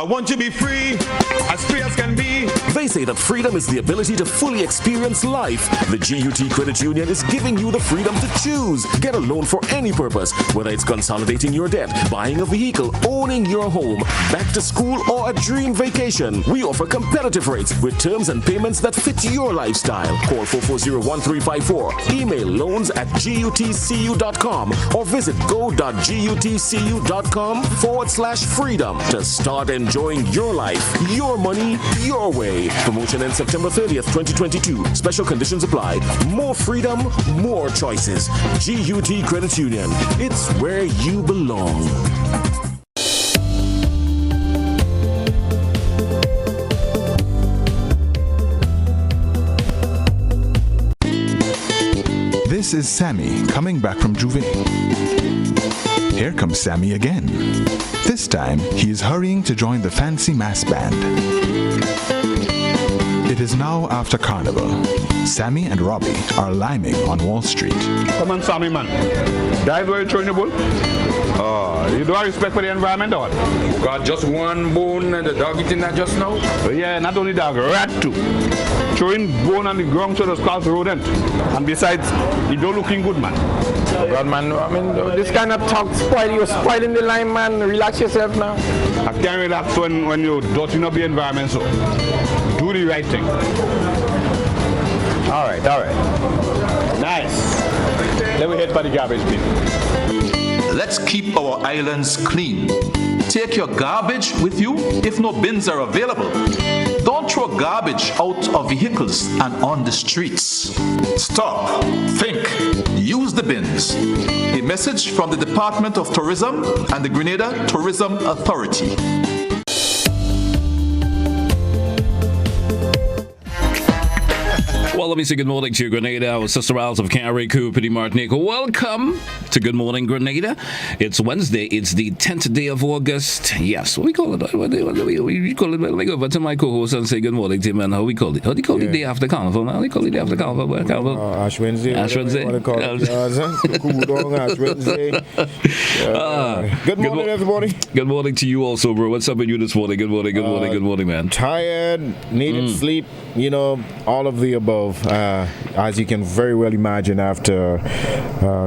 want to be free as can be. They say that freedom is the ability to fully experience life. The GUT Credit Union is giving you the freedom to choose. Get a loan for any purpose, whether it's consolidating your debt, buying a vehicle, owning your home, back to school, or a dream vacation. We offer competitive rates with terms and payments that fit your lifestyle. Call 440-1354. Email loans@gutcu.com or visit go.gutcu.com/freedom to start enjoying your life, your money, your way. Promotion ends September 30th, 2022. Special conditions apply. More freedom, more choices. GUT Credit Union. It's where you belong. This is Sammy coming back from Juvenile. Here comes Sammy again. This time, he is hurrying to join the fancy mass band. It is now after Carnival. Sammy and Robbie are liming on Wall Street. Come on, Sammy, man. That is where you're throwing the bull? You do have respect for the environment, or what? Got just one bone and the dog eating that just now? Yeah, not only dog, rat too. Throwing bone on the ground so the cause rodent. And besides, you don't looking good, man. God, man, I mean, this kind of talk you're spoiling the line, man. Relax yourself now. I can't relax when you're dotting up the environment, so do the right thing. All right. Nice. Let me head for the garbage bin. Let's keep our islands clean. Take your garbage with you if no bins are available. Don't throw garbage out of vehicles and on the streets. Stop, think, use the bins. A message from the Department of Tourism and the Grenada Tourism Authority. Well, let me say good morning to Grenada, our sister isles of Carriacou, Petit Martinique. Welcome to Good Morning Grenada. It's Wednesday. It's the 10th day of August. Yes, what we call it? What do we call it? Let me go over to my co-host and say good morning to him. And how we call it? How do you call it? Day after Carnival? Now we call it day after Carnival. Ash Wednesday. Ash Wednesday. Ash Wednesday. Good morning, everybody. Good morning to you also, bro. What's up with you this morning? Good morning, man. Tired, needed sleep, all of the above. As you can very well imagine after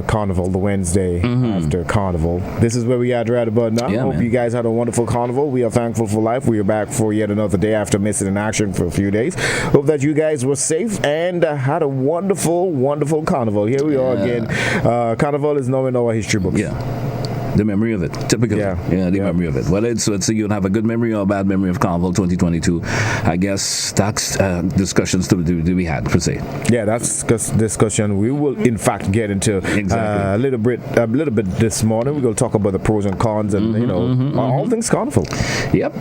Carnival, the Wednesday after Carnival. This is where we are right about now. Hope you guys had a wonderful Carnival. We are thankful for life. We are back for yet another day after missing in action for a few days. Hope that you guys were safe and had a wonderful, wonderful Carnival. Here we are again. Carnival is now in our history books. Yeah. The memory of it, typically. The memory of it. Whether it's you have a good memory or a bad memory of Carnival 2022, I guess that's discussions to be had, per se. Yeah, that's discussion we will, in fact, get into a little bit this morning. We're going to talk about the pros and cons and, all things Carnival. Yep.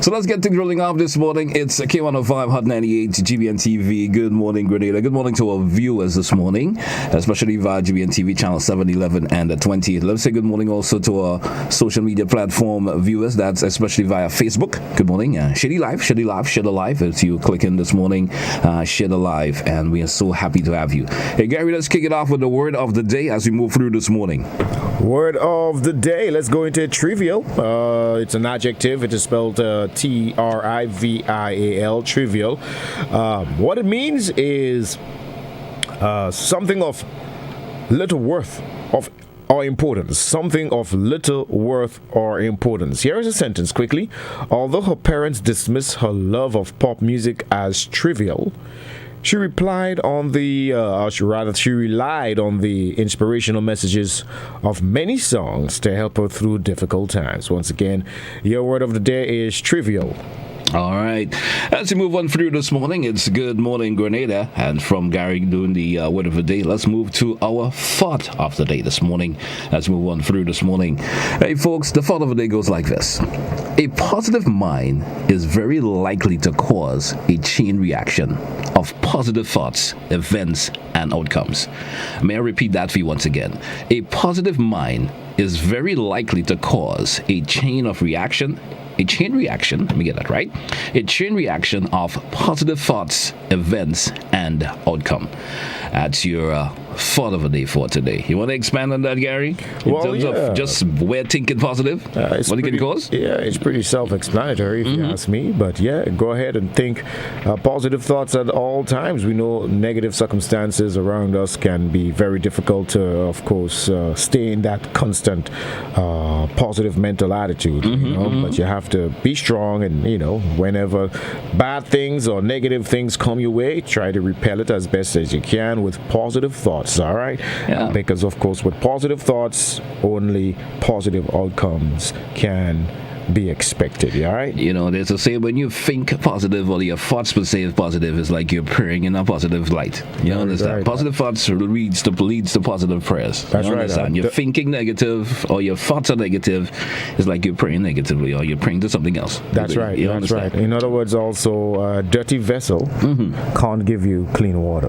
So let's get things rolling off this morning. It's K105 Hot 98 GBN TV. Good morning, Grenada. Good morning to our viewers this morning, especially via GBN TV channel 711 and 20. Let's say good morning also to our social media platform viewers. That's especially via Facebook. Good morning. Share the live. As you click in this morning, share the live, and we are so happy to have you. Hey, Gary, let's kick it off with the word of the day as we move through this morning. Word of the day. Let's go into trivial. It's an adjective. It is spelled Trivial. Trivial. What it means is something of little worth or importance. Something of little worth or importance. Here is a sentence quickly. Although her parents dismissed her love of pop music as trivial, she relied on the inspirational messages of many songs to help her through difficult times. Once again, your word of the day is trivial. All right. As we move on through this morning, it's Good Morning Grenada. And from Gary doing the word of the day, let's move to our thought of the day this morning. Let's move on through this morning. Hey, folks, the thought of the day goes like this. A positive mind is very likely to cause a chain reaction of positive thoughts, events, and outcomes. May I repeat that for you once again? A positive mind is very likely to cause a chain reaction, let me get that right, a chain reaction of positive thoughts, events, and outcome. That's your thought of the day for today. You want to expand on that, Gary? In terms of just where thinking positive, what it can cause? Yeah, it's pretty self-explanatory if you ask me. But yeah, go ahead and think positive thoughts at all times. We know negative circumstances around us can be very difficult to, of course, stay in that constant positive mental attitude. But you have to be strong, and whenever bad things or negative things come your way, try to repel it as best as you can with positive thoughts. All right, because of course with positive thoughts only positive outcomes can be expected. All right, there's a say, when you think positive or your thoughts per se is positive, it's like you're praying in a positive light. You understand? Right. Positive thoughts leads to positive prayers. That's you right. Understand? You're thinking negative or your thoughts are negative, it's like you're praying negatively or you're praying to something else. That's right. That's right. In other words, also a dirty vessel can't give you clean water.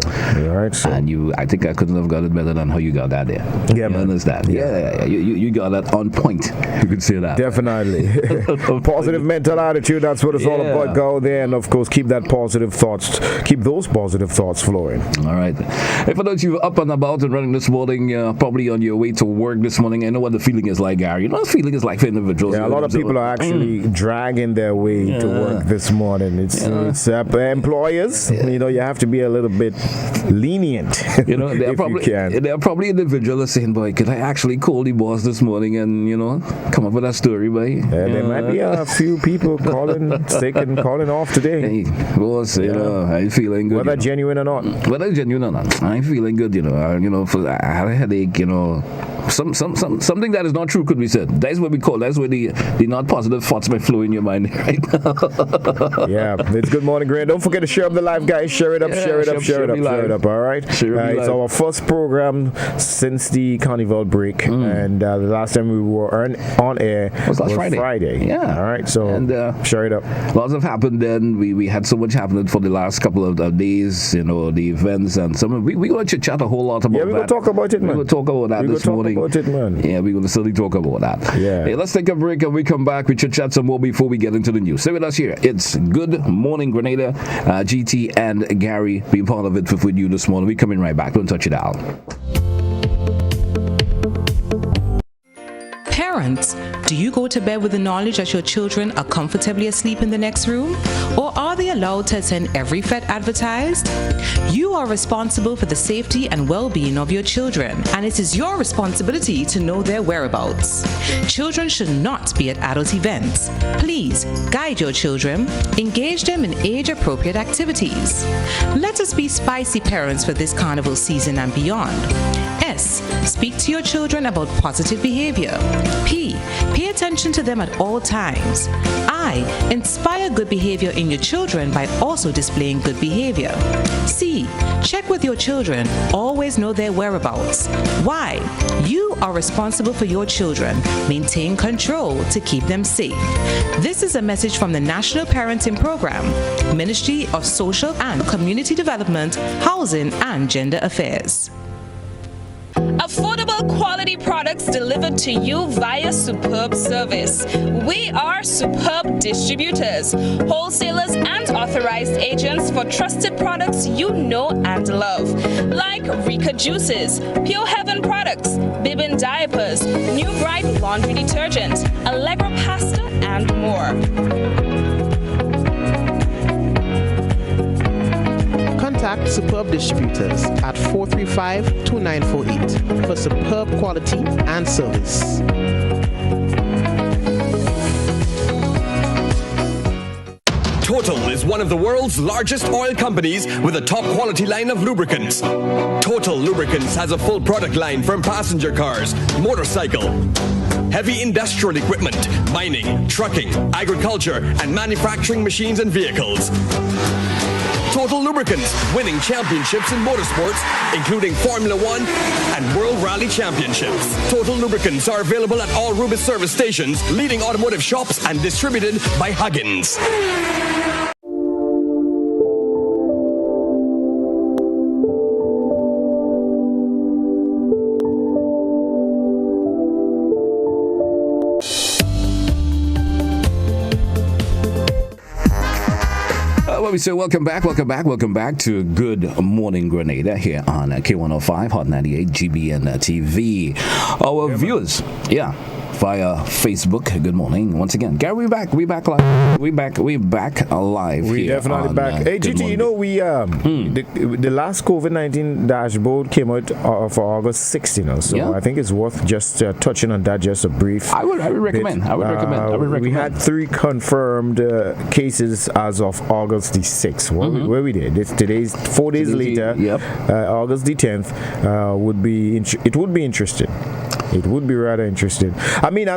All right. So. And I think I couldn't have got it better than how you got that there. Yeah, you understand? Yeah. You got that on point. You could say that. Definitely. Positive mental attitude, that's what it's all about. Go there and of course keep those positive thoughts flowing. All right. If I know you're up and about and running this morning, probably on your way to work this morning, I know what the feeling is like, Gary. The feeling is like for individuals. Yeah, a lot of people are actually dragging their way to work this morning. It's employers, you have to be a little bit lenient. There are probably individuals saying, boy, could I actually call the boss this morning and come up with a story, boy? There might be a few people calling sick and calling off today. Hey, boss, I'm feeling good. Whether genuine or not. I'm feeling good, I had a headache, something that is not true could be said. That's what we call, that's where the not positive thoughts might flow in your mind right now. Yeah, it's Good Morning Grenada. Don't forget to share up the live, guys. Share it up, share it up, all right? It's our first program since the Carnival break, and the last time we were on air was last Friday. Yeah. All right, so share it up. Lots have happened then. We had so much happening for the last couple of days, the events, and we're going to chat a whole lot about that. Yeah, we're going to talk about it, man. We're going to talk about that this morning. Yeah, we're going to certainly talk about that. Yeah. Hey, let's take a break, and we come back. We should chat some more before we get into the news. Stay with us here. It's Good Morning Grenada. GT and Gary being part of it with you this morning. We're coming right back. Don't touch it out. Parents, do you go to bed with the knowledge that your children are comfortably asleep in the next room? Or are they allowed to attend every fete advertised? You are responsible for the safety and well-being of your children, and it is your responsibility to know their whereabouts. Children should not be at adult events. Please guide your children, engage them in age-appropriate activities. Let us be spicy parents for this carnival season and beyond. S. Speak to your children about positive behavior. P. Pay attention to them at all times. I. Inspire good behavior in your children by also displaying good behavior. C. Check with your children. Always know their whereabouts. Y. You are responsible for your children. Maintain control to keep them safe. This is a message from the National Parenting Program, Ministry of Social and Community Development, Housing and Gender Affairs. Affordable quality products delivered to you via Superb Service. We are Superb Distributors, wholesalers and authorized agents for trusted products you know and love, like Rika Juices, Pure Heaven products, Bibin diapers, New Bright laundry detergent, Allegro pasta, and more. Contact Superb Distributors at 435-2948 for superb quality and service. Total is one of the world's largest oil companies with a top quality line of lubricants. Total Lubricants has a full product line from passenger cars, motorcycle, heavy industrial equipment, mining, trucking, agriculture, and manufacturing machines and vehicles. Total Lubricants, winning championships in motorsports, including Formula One and World Rally Championships. Total Lubricants are available at all Rubis service stations, leading automotive shops, and distributed by Huggins. Well, we say welcome back to Good Morning Grenada here on K105 Hot 98 GBN TV. Our viewers, via Facebook. Good morning once again, Gary. We back live. We back alive. We here definitely on, back. Hey, GT, you know we the last COVID-19 dashboard came out for August 6th. You know, so I think it's worth just touching on that just a brief. I would recommend. We had 3 confirmed cases as of August the 6th. Where we did. Today's 4 days later. August the 10th would be interesting. It would be rather interesting. I mean,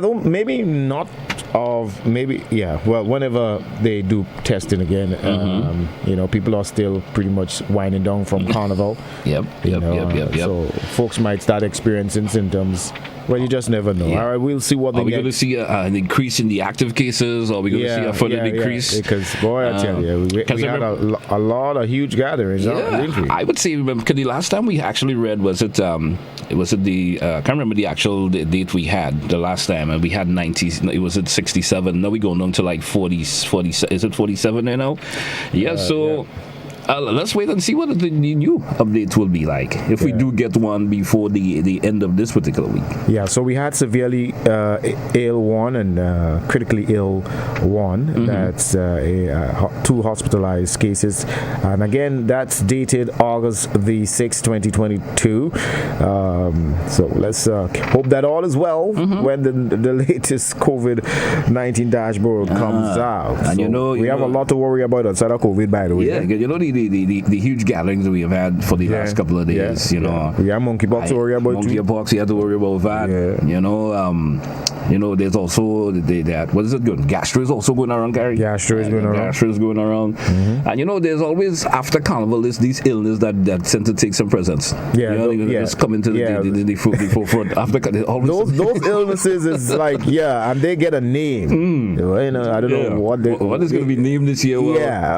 whenever they do testing again, people are still pretty much winding down from Carnival. So folks might start experiencing symptoms. Well, you just never know. All right, we'll see what Are we going to see an increase in the active cases? Or are we going to see a further decrease? Because, boy, I tell you, we had a lot of huge gatherings. Didn't we? I would say, because the last time we actually read, I can't remember the actual date we had the last time, and we had 90, it was at 67. Now we're going down to like 40, is it 47 now? Let's wait and see what the new updates will be like if we do get one before the end of this particular week. So we had severely ill one and critically ill one. That's 2 hospitalized cases, and again that's dated August the 6th, 2022. So let's hope that all is well when the latest COVID-19 dashboard comes out. And we have a lot to worry about outside of COVID, by the way. The huge gatherings that we have had for the last couple of days, We have monkeypox to worry about. Monkeypox, you have to worry about that. There's also that what is it going? Gastro is also going around, Gary. Gastro is going around. And there's always after Carnival these illness that tend to take some presence. Just come into the forefront after always those illnesses is like and they get a name. I don't know what is going to be named this year.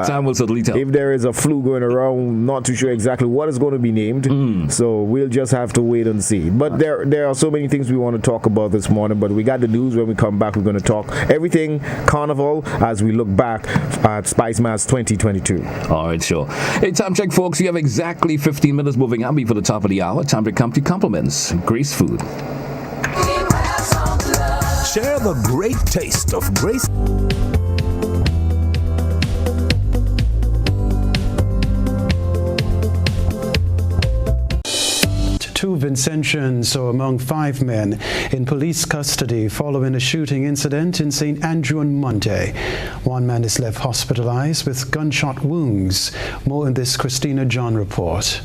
Time will certainly tell. If there is a flu going around, not too sure exactly what is going to be named. So we'll just have to wait and see. But there are so many things we want to talk about this morning. But we got the news. When we come back, we're going to talk everything Carnival as we look back at Spice Mass 2022. All right, sure. Hey, time check, folks. You have exactly 15 minutes moving on before the top of the hour. Time to come to compliments. Grace Food. Share the great taste of Grace. Two Vincentians are among 5 men in police custody following a shooting incident in St. Andrew on Monday. 1 man is left hospitalized with gunshot wounds. More in this Christina John report.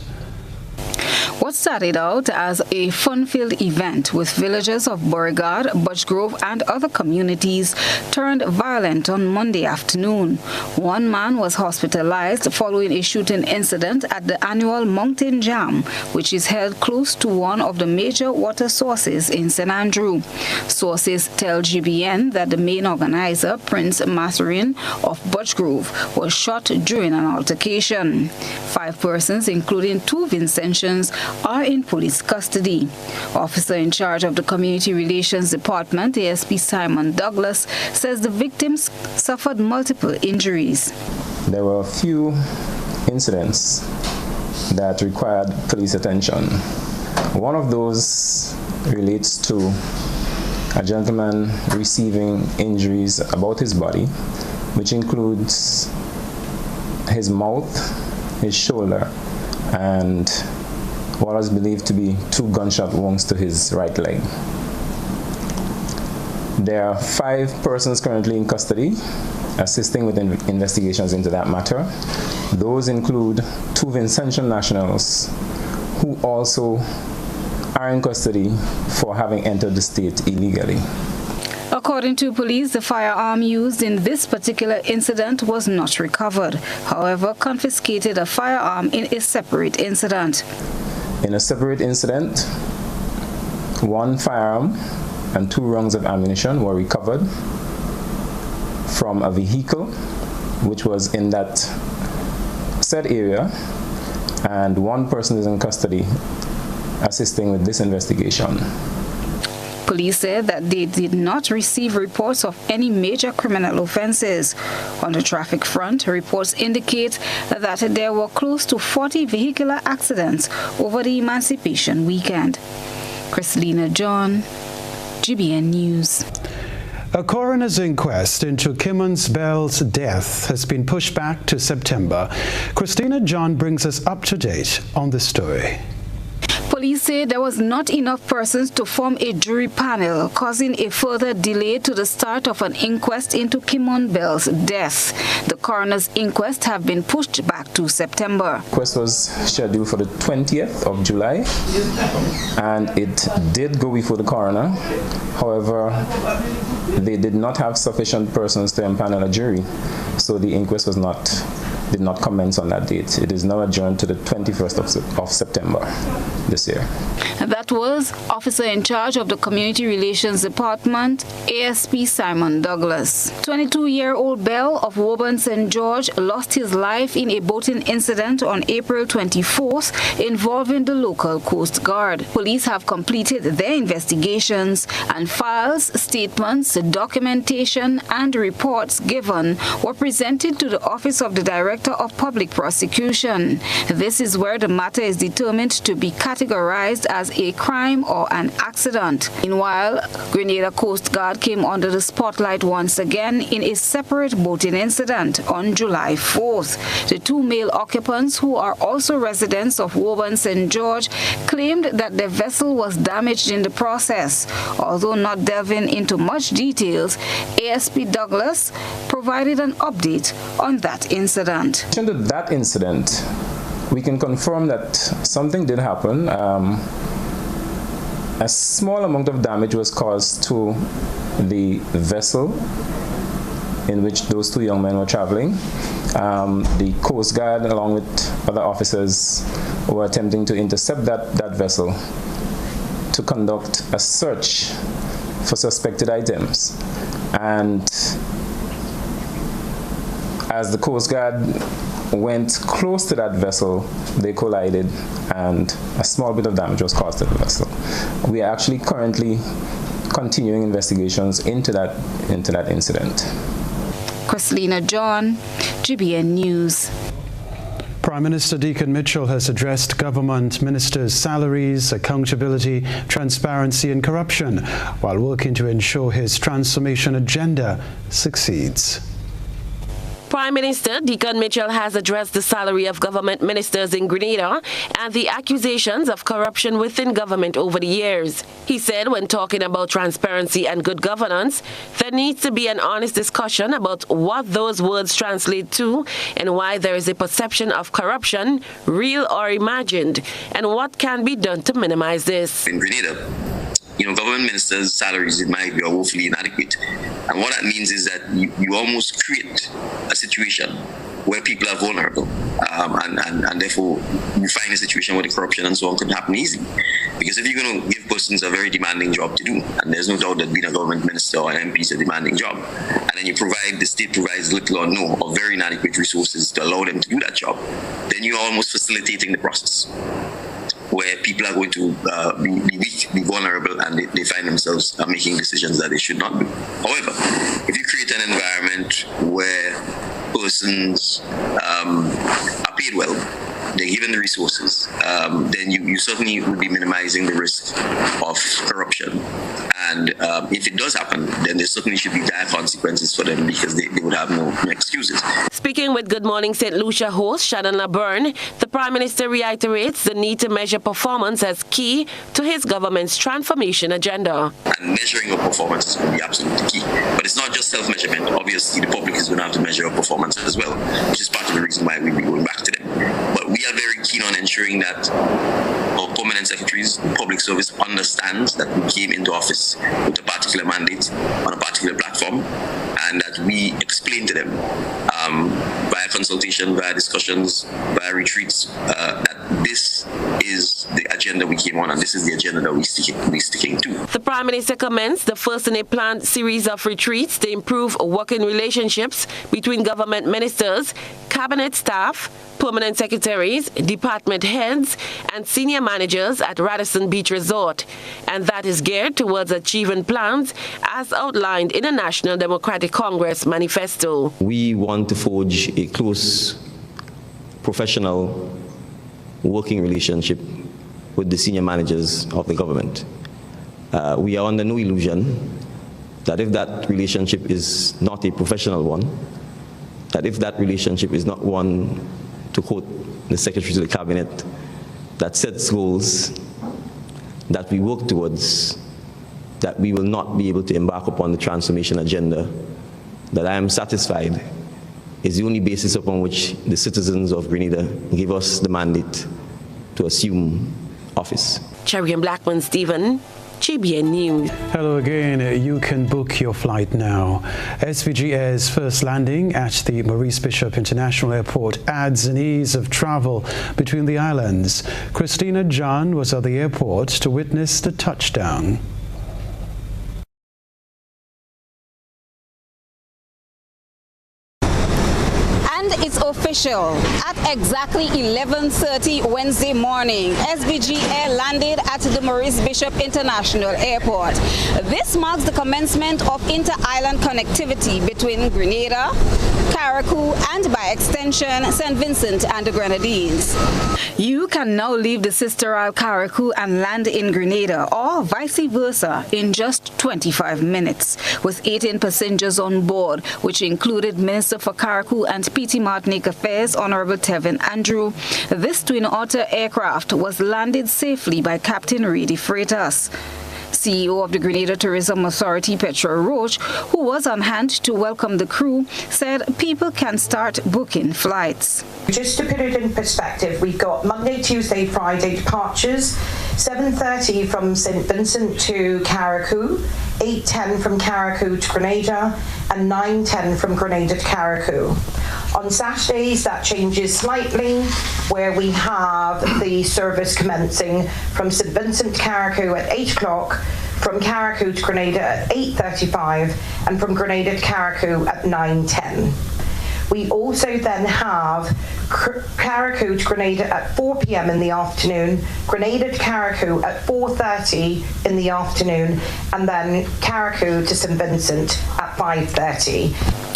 What started out as a fun-filled event with villagers of Beauregard, Butchgrove and other communities turned violent on Monday afternoon. 1 man was hospitalized following a shooting incident at the annual Mountain Jam, which is held close to one of the major water sources in St. Andrew. Sources tell GBN that the main organizer, Prince Mathurin of Butchgrove, was shot during an altercation. 5 persons, including 2 Vincentians, are in police custody. Officer in charge of the Community Relations Department, ASP Simon Douglas, says the victims suffered multiple injuries. There were a few incidents that required police attention. One of those relates to a gentleman receiving injuries about his body, which includes his mouth, his shoulder, and what is believed to be 2 gunshot wounds to his right leg. There are 5 persons currently in custody assisting with investigations into that matter. Those include 2 Vincentian nationals who also are in custody for having entered the state illegally. According to police, the firearm used in this particular incident was not recovered. However, confiscated a firearm in a separate incident. In a separate incident, 1 firearm and 2 rounds of ammunition were recovered from a vehicle which was in that said area, and 1 person is in custody assisting with this investigation. Police said that they did not receive reports of any major criminal offenses. On the traffic front, reports indicate that there were close to 40 vehicular accidents over the Emancipation weekend. Christelina John, GBN News. A coroner's inquest into Kimmons Bell's death has been pushed back to September. Christina John brings us up to date on this story. Police say there was not enough persons to form a jury panel, causing a further delay to the start of an inquest into Kimmons Bell's death. The coroner's inquest have been pushed back to September. The inquest was scheduled for the 20th of July, and it did go before the coroner. However, they did not have sufficient persons to empanel a jury, so the inquest did not commence on that date. It is now adjourned to the 21st of September this year. That was Officer in Charge of the Community Relations Department, ASP Simon Douglas. 22-year-old Bell of Woburn St. George lost his life in a boating incident on April 24th involving the local Coast Guard. Police have completed their investigations, and files, statements, documentation, and reports given were presented to the Office of the Director of Public Prosecution. This is where the matter is determined to be categorized as a crime or an accident. Meanwhile, Grenada Coast Guard came under the spotlight once again in a separate boating incident on July 4th. The two male occupants, who are also residents of Woburn St. George, claimed that their vessel was damaged in the process. Although not delving into much details, ASP Douglas provided an update on that incident. In addition to that incident, we can confirm that something did happen. A small amount of damage was caused to the vessel in which those two young men were traveling. The Coast Guard, along with other officers, were attempting to intercept that vessel to conduct a search for suspected items. And as the Coast Guard went close to that vessel, they collided, and a small bit of damage was caused to the vessel. We are actually currently continuing investigations into that incident. Christelina John, GBN News. Prime Minister Deacon Mitchell has addressed government ministers' salaries, accountability, transparency and corruption while working to ensure his transformation agenda succeeds. Prime Minister Deacon Mitchell has addressed the salary of government ministers in Grenada and the accusations of corruption within government over the years. He said when talking about transparency and good governance, there needs to be an honest discussion about what those words translate to and why there is a perception of corruption, real or imagined, and what can be done to minimize this. In Grenada, government ministers' salaries, in my view, are woefully inadequate. And what that means is that you almost create a situation where people are vulnerable. And therefore, you find a situation where the corruption and so on could happen easily. Because if you're going to give persons a very demanding job to do, and there's no doubt that being a government minister or an MP is a demanding job, and then the state provides little or no or very inadequate resources to allow them to do that job, then you're almost facilitating the process, where people are going to be weak, be vulnerable, and they find themselves making decisions that they should not do. However, if you create an environment where persons are paid well, they're given the resources, then you certainly would be minimizing the risk of corruption. And if it does happen, then there certainly should be dire consequences for them because they would have no excuses. Speaking with Good Morning St. Lucia host Shannon LaBurn, the Prime Minister reiterates the need to measure performance as key to his government's transformation agenda. And measuring of performance is going to be absolutely key. But it's not just self-measurement. Obviously, the public is going to have to measure our performance as well, which is part of the reason why we'll be going back to them. But we are very keen on ensuring that our permanent secretaries, public service, understands that we came into office with a particular mandate on a particular platform, and that we explain to them via consultation, via discussions, via retreats, that this is the agenda we came on and this is the agenda that we're sticking to. The Prime Minister commenced the first in a planned series of retreats to improve working relationships between government ministers, cabinet staff, permanent secretaries, department heads, and senior managers at Radisson Beach Resort, and that is geared towards achieving plans as outlined in the National Democratic Congress manifesto. We want to forge a close, professional working relationship with the senior managers of the government. We are under no illusion that if that relationship is not a professional one, that if that relationship is not one, to quote the Secretary to the Cabinet, that sets goals that we work towards, that we will not be able to embark upon the transformation agenda that I am satisfied is the only basis upon which the citizens of Grenada give us the mandate to assume office. Cherry Blackman Stephen, GBN News. Hello again. You can book your flight now. SVG Air's first landing at the Maurice Bishop International Airport adds an ease of travel between the islands. Christina John was at the airport to witness the touchdown. It's official. At exactly 11:30 Wednesday morning, SVG Air landed at the Maurice Bishop International Airport. This marks the commencement of inter-island connectivity between Grenada, Carriacou, and by extension, St. Vincent and the Grenadines. You can now leave the sister isle Carriacou and land in Grenada, or vice versa, in just 25 minutes, with 18 passengers on board, which included Minister for Carriacou and PT Martinique Affairs, Honorable Tevin Andrew. This twin otter aircraft was landed safely by Captain Reedy Freitas. CEO of the Grenada Tourism Authority, Petra Roche, who was on hand to welcome the crew, said people can start booking flights. Just to put it in perspective, we've got Monday, Tuesday, Friday departures, 7:30 from St. Vincent to Carriacou, 8:10 from Carriacou to Grenada, and 9:10 from Grenada to Carriacou. On Saturdays, that changes slightly, where we have the service commencing from St. Vincent to Carriacou at 8 o'clock, from Carriacou to Grenada at 8:35, and from Grenada to Carriacou at 9:10. We also then have Carriacou to Grenada at 4 p.m. in the afternoon, Grenada to Carriacou at 4:30 in the afternoon, and then Carriacou to St. Vincent at 5:30.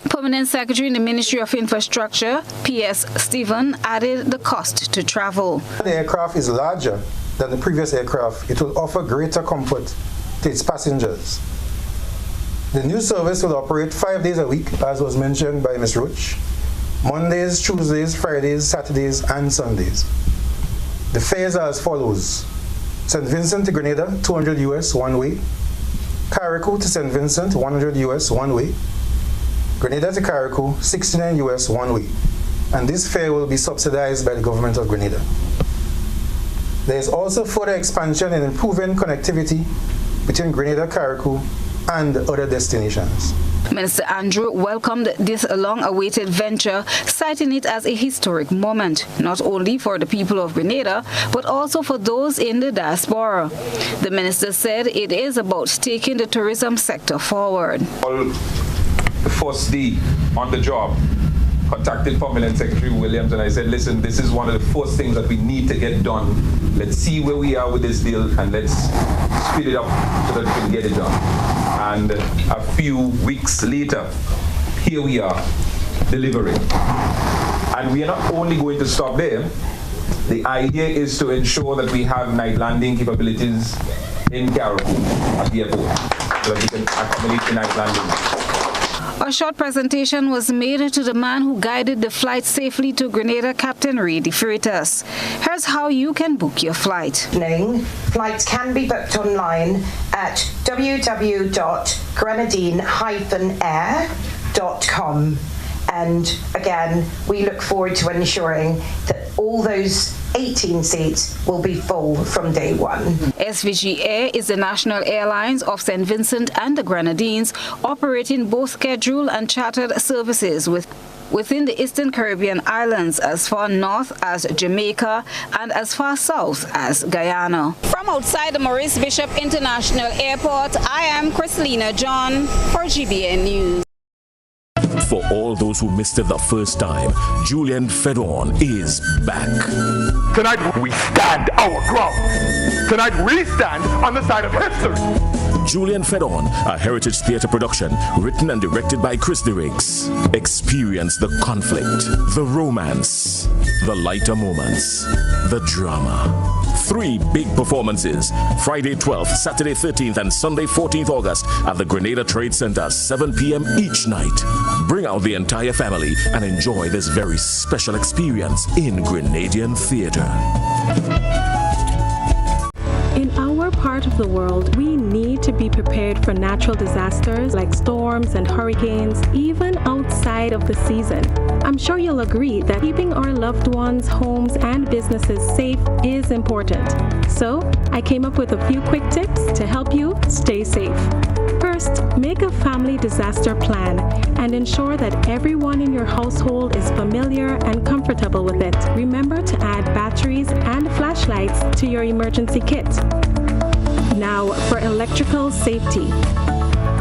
Permanent Secretary in the Ministry of Infrastructure, P.S. Stephen, added the cost to travel. The aircraft is larger than the previous aircraft. It will offer greater comfort to its passengers. The new service will operate 5 days a week, as was mentioned by Ms. Roach. Mondays, Tuesdays, Fridays, Saturdays, and Sundays. The fares are as follows. St. Vincent to Grenada, $200 US one way. Carriacou to St. Vincent, $100 US one way. Grenada to Carriacou, $69 US one way. And this fare will be subsidized by the government of Grenada. There is also further expansion in improving connectivity between Grenada, Carriacou, and other destinations. Minister Andrew welcomed this long-awaited venture, citing it as a historic moment, not only for the people of Grenada, but also for those in the diaspora. The minister said it is about taking the tourism sector forward. The first day on the job, contacted Permanent Secretary Williams, and I said, listen, this is one of the first things that we need to get done. Let's see where we are with this deal, and let's speed it up so that we can get it done. And a few weeks later, here we are, delivering. And we are not only going to stop there. The idea is to ensure that we have night landing capabilities in Carriacou at the airport, so that we can accommodate the night landing. A short presentation was made to the man who guided the flight safely to Grenada, Captain Reedy Freitas. Here's how you can book your flight. Flights can be booked online at www.grenadine-air.com. And again, we look forward to ensuring that all those 18 seats will be full from day one. SVG Air is the national airlines of St. Vincent and the Grenadines, operating both scheduled and chartered services within the Eastern Caribbean islands as far north as Jamaica and as far south as Guyana. From outside the Maurice Bishop International Airport, I am Christina John for GBN News. For all those who missed it the first time, Julian Fedorn is back. Tonight we stand our ground. Tonight we stand on the side of history. Julian Fedorn, a Heritage Theatre production, written and directed by Chris DeRiggs. Experience the conflict, the romance, the lighter moments, the drama. 3 big performances, Friday 12th, Saturday 13th, and Sunday 14th August at the Grenada Trade Center, 7 p.m. each night. Bring out the entire family and enjoy this very special experience in Grenadian theater. In our part of the world, we need to be prepared for natural disasters like storms and hurricanes, even outside of the season. I'm sure you'll agree that keeping our loved ones, homes, and businesses safe is important. So, I came up with a few quick tips to help you stay safe. First, make a family disaster plan and ensure that everyone in your household is familiar and comfortable with it. Remember to add batteries and flashlights to your emergency kit. Now, for electrical safety.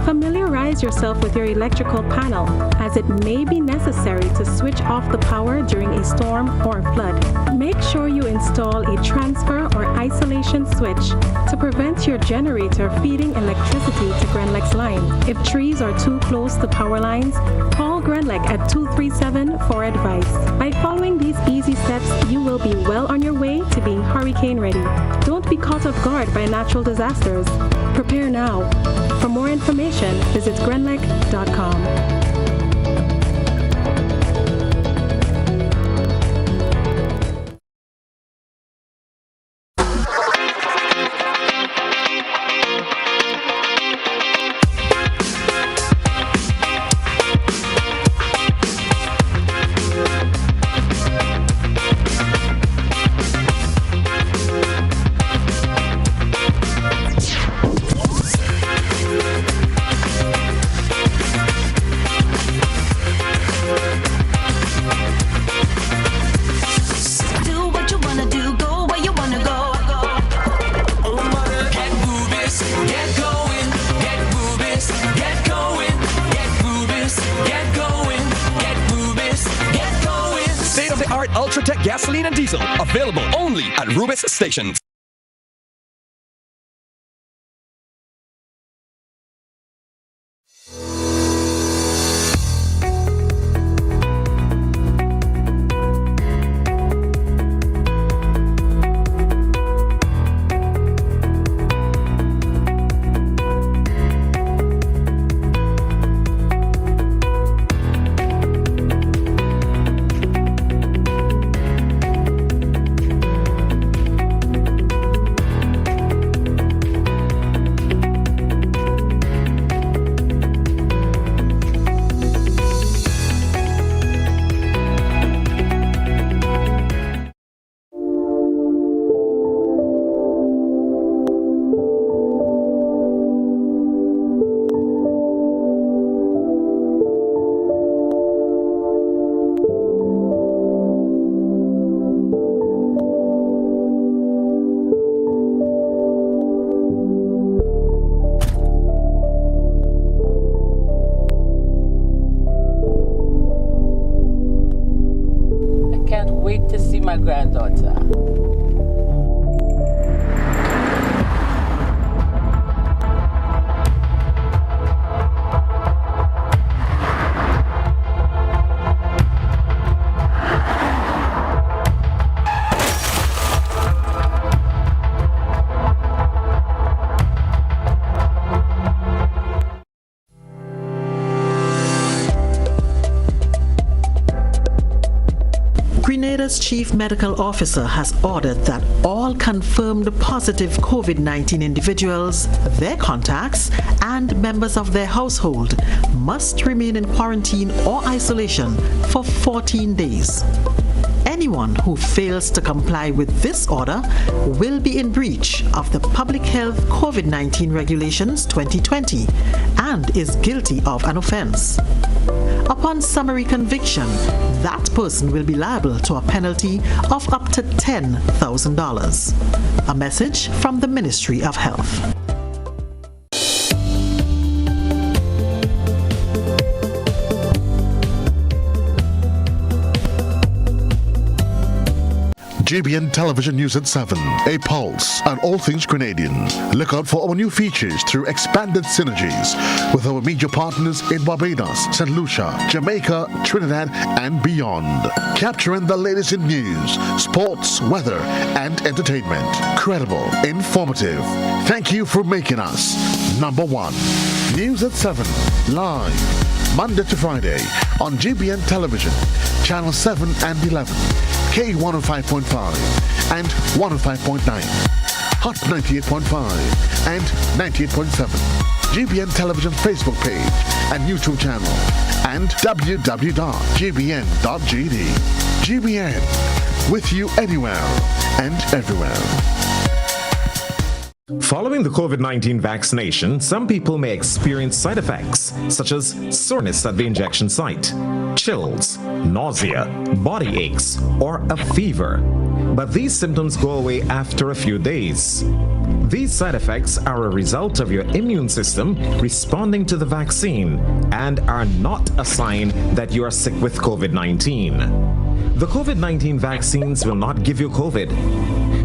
Familiarize yourself with your electrical panel, as it may be necessary to switch off the power during a storm or flood. Make sure you install a transfer or isolation switch to prevent your generator feeding electricity to Grenlec's line. If trees are too close to power lines, call Grenlec at 237 for advice. By following these easy steps, you will be well on your way to being hurricane ready. Don't be caught off guard by natural disasters. Prepare now. For more information, visit grenlec.com. Ultratech gasoline and diesel, available only at Rubis stations. My granddaughter. Grenada's chief medical officer has ordered that all confirmed positive COVID-19 individuals, their contacts, and members of their household must remain in quarantine or isolation for 14 days. Anyone who fails to comply with this order will be in breach of the Public Health COVID-19 Regulations 2020 and is guilty of an offense. Upon summary conviction, that person will be liable to a penalty of up to $10,000. A message from the Ministry of Health. GBN Television News at 7, a pulse on all things Grenadian. Look out for our new features through expanded synergies with our media partners in Barbados, St. Lucia, Jamaica, Trinidad, and beyond. Capturing the latest in news, sports, weather, and entertainment. Credible, informative. Thank you for making us number one. News at 7, live, Monday to Friday on GBN Television, Channel 7 and 11, K105.5 and 105.9, Hot 98.5 and 98.7, GBN Television Facebook page and YouTube channel, and www.gbn.gd. GBN, with you anywhere and everywhere. Following the COVID-19 vaccination, some people may experience side effects such as soreness at the injection site, chills, nausea, body aches, or a fever. But these symptoms go away after a few days. These side effects are a result of your immune system responding to the vaccine and are not a sign that you are sick with COVID-19. The COVID-19 vaccines will not give you COVID.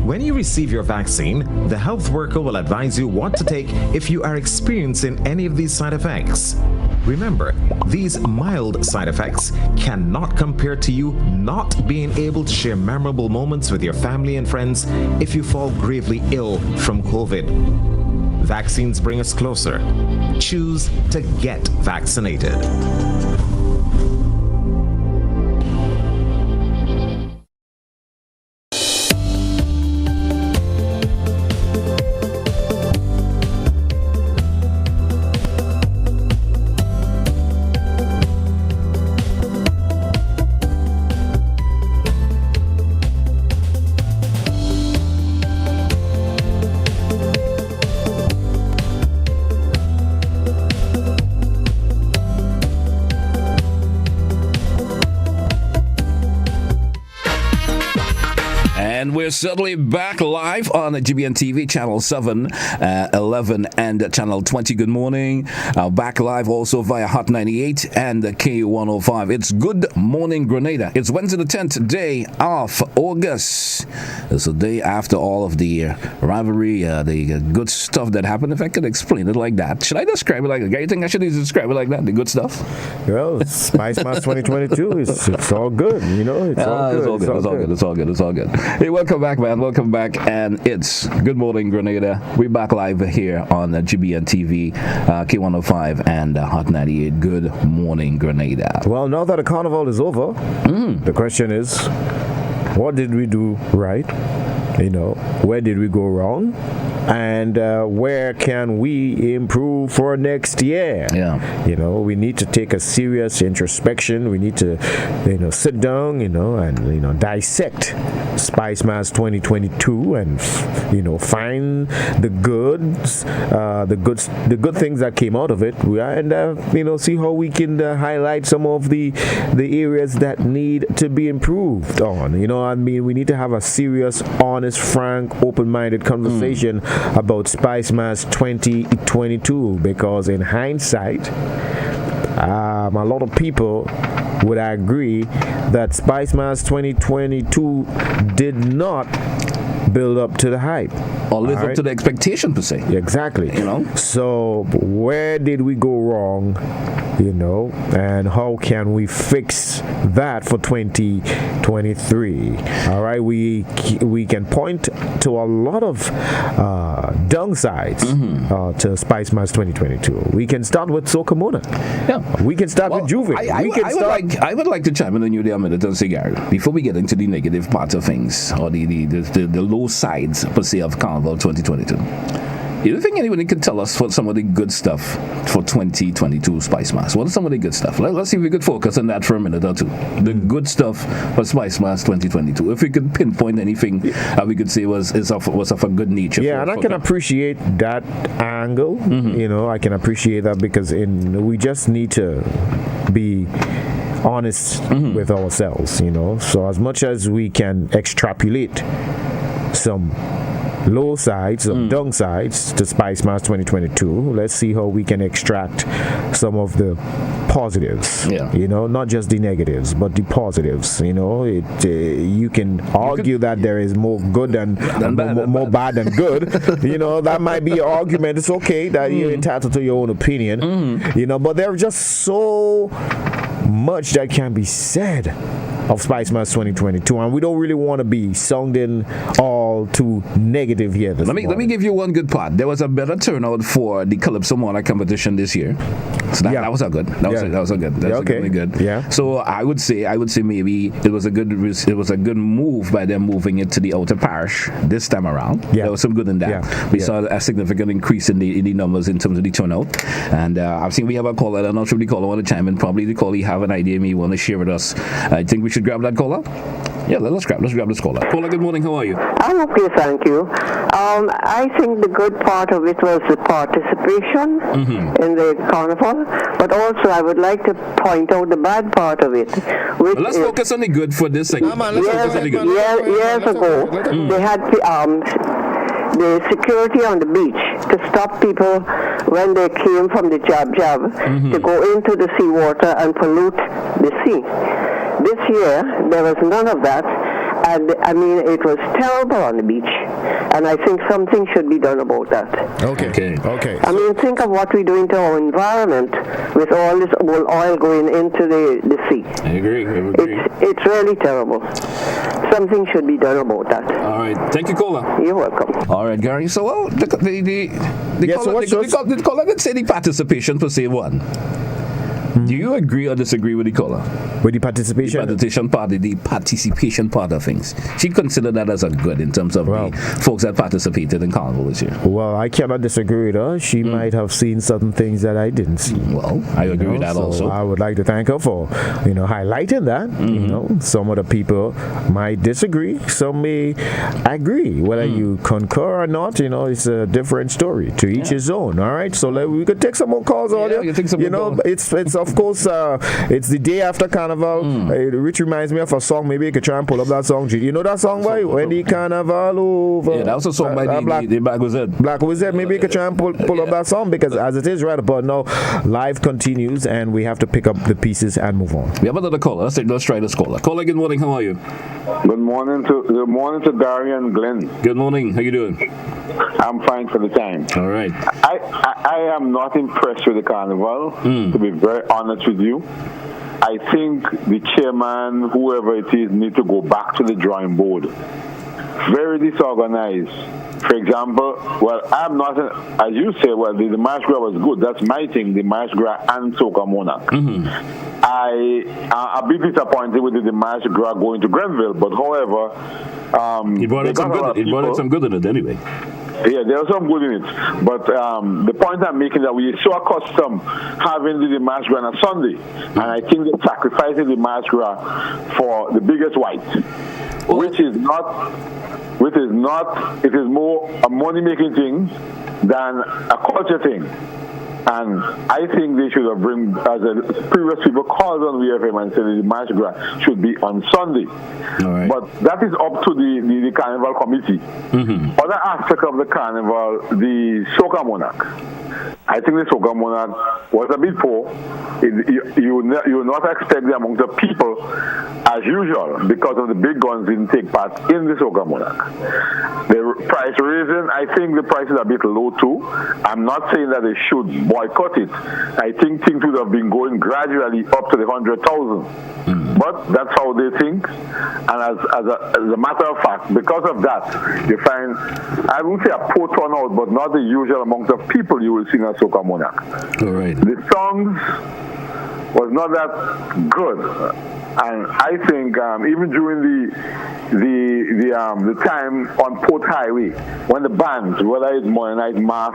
When you receive your vaccine, the health worker will advise you what to take if you are experiencing any of these side effects. Remember, these mild side effects cannot compare to you not being able to share memorable moments with your family and friends if you fall gravely ill from COVID. Vaccines bring us closer. Choose to get vaccinated. And we're certainly back live on GBN TV, Channel 7, 11, and Channel 20. Good morning. Back live also via Hot 98 and K105. It's Good Morning Grenada. It's Wednesday the 10th day of August. It's the day after all of the rivalry, the good stuff that happened. If I could explain it like that. Should I describe it like that? You think I should describe it like that? The good stuff? Well, Spice Mass 2022. It's all good, you know? It's all good. It's all good. Hey, welcome back, man. Welcome back. And it's Good Morning Grenada. We're back live here on GBN TV, K105 and Hot 98. Good Morning Grenada. Well, now that the carnival is over, the question is, what did we do right? You know, where did we go wrong? And where can we improve for next year? Yeah. You know, we need to take a serious introspection. We need to, sit down, and, dissect Spice Mass 2022 and, find the goods, the good things that came out of it, and, see how we can highlight some of the areas that need to be improved on. We need to have a serious, honest, frank, open-minded conversation about Spice Mass 2022, because in hindsight, a lot of people would agree that Spice Mass 2022 did not build up to the hype or live up to the expectation per se. Exactly. So where did we go wrong? And how can we fix that for 2023? All right, we can point to a lot of downsides to Spice Mass 2022. We can start with Soca Mona. Yeah. We can start with Juve. I would like to chime in on you there a minute and say, Gary, before we get into the negative parts of things or the low sides per se of Carnival 2022. You don't think anyone can tell us what some of the good stuff for 2022 Spice Mass? What are some of the good stuff? Let's see if we could focus on that for a minute or two. The good stuff for Spice Mass 2022. If we could pinpoint anything that we could say was of a good nature. Yeah, I can appreciate that angle. I can appreciate that because we just need to be honest with ourselves. So as much as we can extrapolate some low sides or downsides to Spice Mass 2022. Let's see how we can extract some of the positives. You know, not just the negatives, but the positives. You know, you can argue that there is more good than more bad than good. You know, that might be your argument. It's okay that you're entitled to your own opinion. You know, but there's just so much that can be said of Spice Mass 2022, and we don't really want to be sounding all too negative here. Let me give you one good part. There was a better turnout for the Calypso Monarch competition this year, so that was a good. That was a good. That was really good. Yeah. So I would say maybe it was a good move by them moving it to the outer parish this time around. There was some good in that. We saw a significant increase in the numbers in terms of the turnout, and I've seen we have a caller. I'm not sure if the caller want to chime in. Probably the caller have an idea. Maybe want to share with us. I think we should grab that caller. Yeah, let's grab this caller. Caller, good morning. How are you? I'm okay, thank you. I think the good part of it was the participation in the carnival, but also I would like to point out the bad part of it. Let's focus on the good for this segment. Years ago, they had the security on the beach to stop people when they came from the jab to go into the seawater and pollute the sea. This year, there was none of that, and I mean, it was terrible on the beach, and I think something should be done about that. Okay. I mean, think of what we're doing to our environment with all this old oil going into the sea. I agree. It's really terrible. Something should be done about that. All right. Thank you, caller. You're welcome. All right, Gary. So, the caller did say the participation per se won. Do you agree or disagree with the caller? With the participation? The participation part of things. She considered that as a good in terms of the folks that participated in Carnival this year. Well, I cannot disagree with her. She might have seen certain things that I didn't see. Well, I agree with that also. I would like to thank her for, highlighting that. You know, some of the people might disagree. Some may agree. Whether you concur or not, it's a different story. To each his own. All right? So we could take some more calls on there. It's of course, it's the day after Carnival, which reminds me of a song. Maybe you could try and pull up that song. You know that song, boy? When the Carnival over. Yeah, that was a song by the Black Wizard. Black Wizard. Maybe you could try and pull up that song, because as it is right about now, life continues and we have to pick up the pieces and move on. We have another caller. Let's try this caller. Caller, good morning. How are you? Good morning to Darian and Glenn. Good morning. How you doing? I'm fine for the time. All right. I am not impressed with the Carnival, to be very honest with you. I think the chairman, whoever it is, need to go back to the drawing board. Very disorganized. For example, I'm not, as you say, the March Gras was good. That's my thing, the March Gras and Soca Monarch. I'm a bit disappointed with the March Gras going to Grenville, but however, he brought in some good in it anyway. Yeah, there's some good in it. But the point I'm making is that we are so accustomed having the March Gras on a Sunday, and I think they're sacrificing the March Gras for the biggest white, which is not. It is more a money-making thing than a culture thing. And I think they should have bring, as the previous people called on VFM and said the March Gras should be on Sunday. Right. But that is up to the Carnival Committee. Other aspect of the Carnival, the Soca Monarch. I think the Soca Monarch was a bit poor. You will not expect the amount of people as usual because of the big guns didn't take part in the Soca Monarch. The price raising, I think the price is a bit low too. I'm not saying that they should boycott it. I think things would have been going gradually up to the 100,000. But that's how they think. And as a matter of fact, because of that, you find, I won't say a poor turnout, but not the usual amount of people you will see in a Soca Monarch. All right. The songs was not that good. And I think even during the time on Port Highway, when the bands, whether it's Morning Night Mass,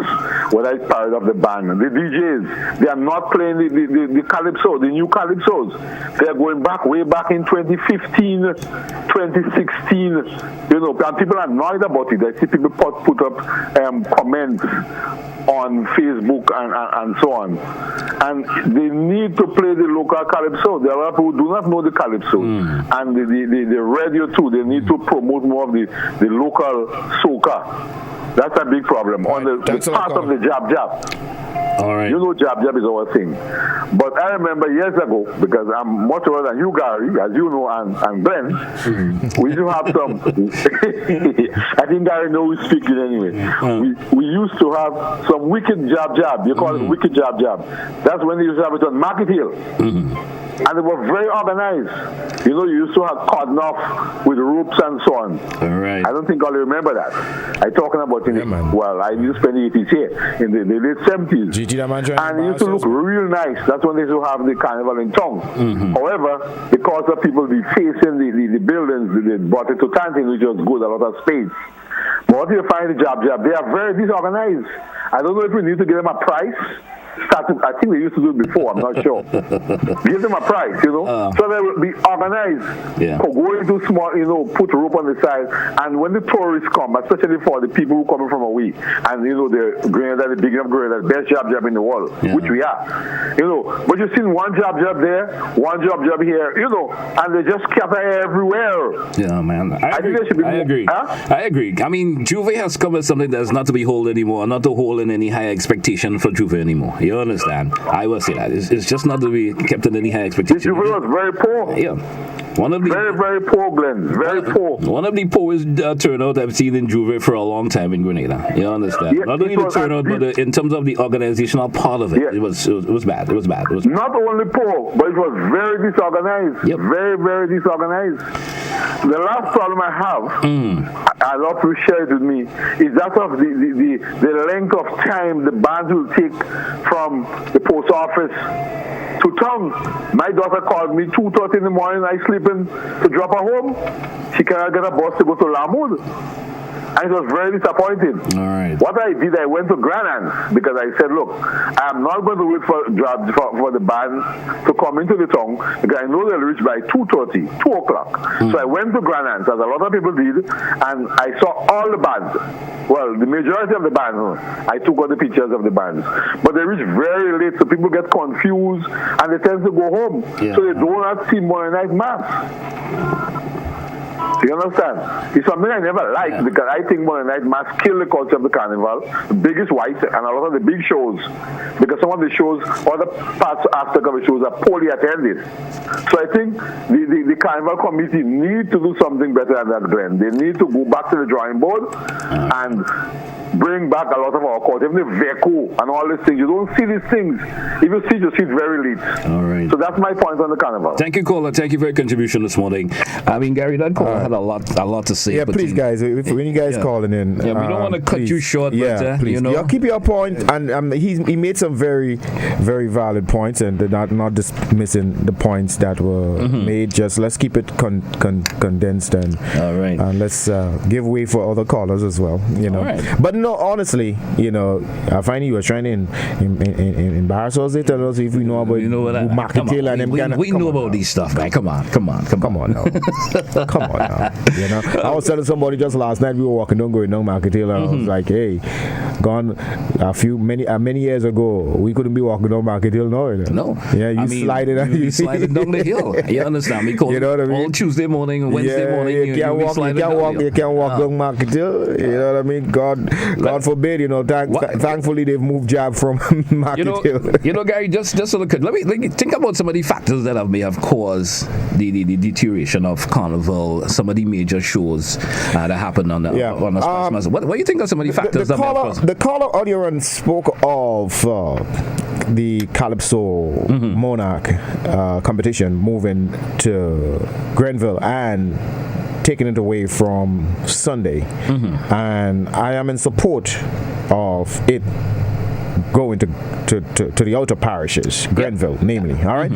whether it's Parade of the Band, the DJs, they are not playing the calypso, the new calypsos. They are going way back in 2015, 2016, and people are annoyed about it. I see people put up comments on Facebook and so on. And they need to play the local calypso. There are people who do not know the calypso. And the radio too, they need to promote more of the local soca. That's a big problem. On the part of the jab. All right. You know, jab is our thing. But I remember years ago, because I'm much older than you, Gary, as you know, and Glenn, we used to have some. I think Gary knows who's speaking anyway. We used to have some wicked jab. You call it wicked jab. That's when they used to have it on Market Hill. And they were very organized. You know, you used to have cordon off with ropes and so on. All right. I don't think I'll remember that. I'm talking about I used to spend the 80s here, in the late 70s. And it used to look real nice. That's when they used to have the carnival in town. However, because of people defacing the buildings, they brought it to Tantin, which was good, a lot of space. But what you find the jab, they are very disorganized. I don't know if we need to give them a price. I think they used to do it before, I'm not sure. Give them a price, you know, so they will be organized. For going to small, you know, put rope on the side, and when the tourists come, especially for the people who coming from away, and you know, the Grenada, the big enough Grenada, the best jab in the world, which we are, you know. But you've seen one jab there, one jab here, you know, and they just scatter everywhere. Yeah, man. I think they should be more. Agree. Huh? I agree. I mean, Juve has come as something that's not to be hold anymore, not to hold in any high expectation for Juve anymore. You understand? I will say that. It's just not to be kept in any high expectation. This was very poor. Yeah. One of the very poor, Glenn. Very poor. One of the poorest turnout I've seen in Juve for a long time in Grenada. You understand? Yeah, not only the turnout, but in terms of the organizational part of it, it was bad. It was bad. Not only poor, but it was very disorganized. Very disorganized. The last problem I have, I love to share it with me, is that of the length of time the bands will take from the post office to town. My daughter called me 2:30 in the morning, I sleeping, to drop her home. She cannot get a bus to go to Lamoud. And it was very disappointing. All right. What I did, I went to Grenada because I said, look, I'm not going to wait for the band to come into the town because I know they'll reach by 2:30, 2 o'clock. So I went to Grenada, as a lot of people did, and I saw all the bands. Well, the majority of the bands, I took all the pictures of the bands. But they reach very late, so people get confused, and they tend to go home. So they do not see morning night mass. You understand? It's something I never liked because I think morning night mass kill the culture of the carnival, the biggest white, and a lot of the big shows. Because some of the shows, other parts aspect of the shows are poorly attended. So I think the carnival committee need to do something better than that, Glenn. They need to go back to the drawing board and bring back a lot of our culture, even the VECO and all these things. You don't see these things. If you see it very late. All right. So that's my point on the carnival. Thank you, caller. Thank you for your contribution this morning. I mean, Gary, that caller had a lot to say. Yeah, please, guys, when you guys calling in, we don't want to cut you short. Yeah, but, please. You know, keep your point, and he made some very, very valid points, and not dismissing the points that were made. Just let's keep it condensed, and all right, and let's give way for other callers as well. You know, but no, honestly, you know, I find you were trying to embarrass us. Tell us if we know about market tail and them kind of. We know about these stuff, man. Come on now. Come on now. You know, I was telling somebody just last night we were walking down going down Market Hill, and I was like, hey, many years ago we couldn't be walking down Market Hill now. No. Yeah, you sliding down the hill. You understand me? You know what I mean? All Tuesday morning and Wednesday morning you can't walk down Market Hill. You know what I mean? God forbid, you know, thankfully they've moved jab from Market Hill. You know, Gary, just so let me think about some of the factors that may have caused the deterioration of Carnival, some of the major shows that happened on Christmas. What do you think of some of the factors that may have caused? The caller earlier on spoke of the Calypso Monarch competition moving to Grenville and taking it away from Sunday, and I am in support of it going to the outer parishes, Grenville, namely. All right.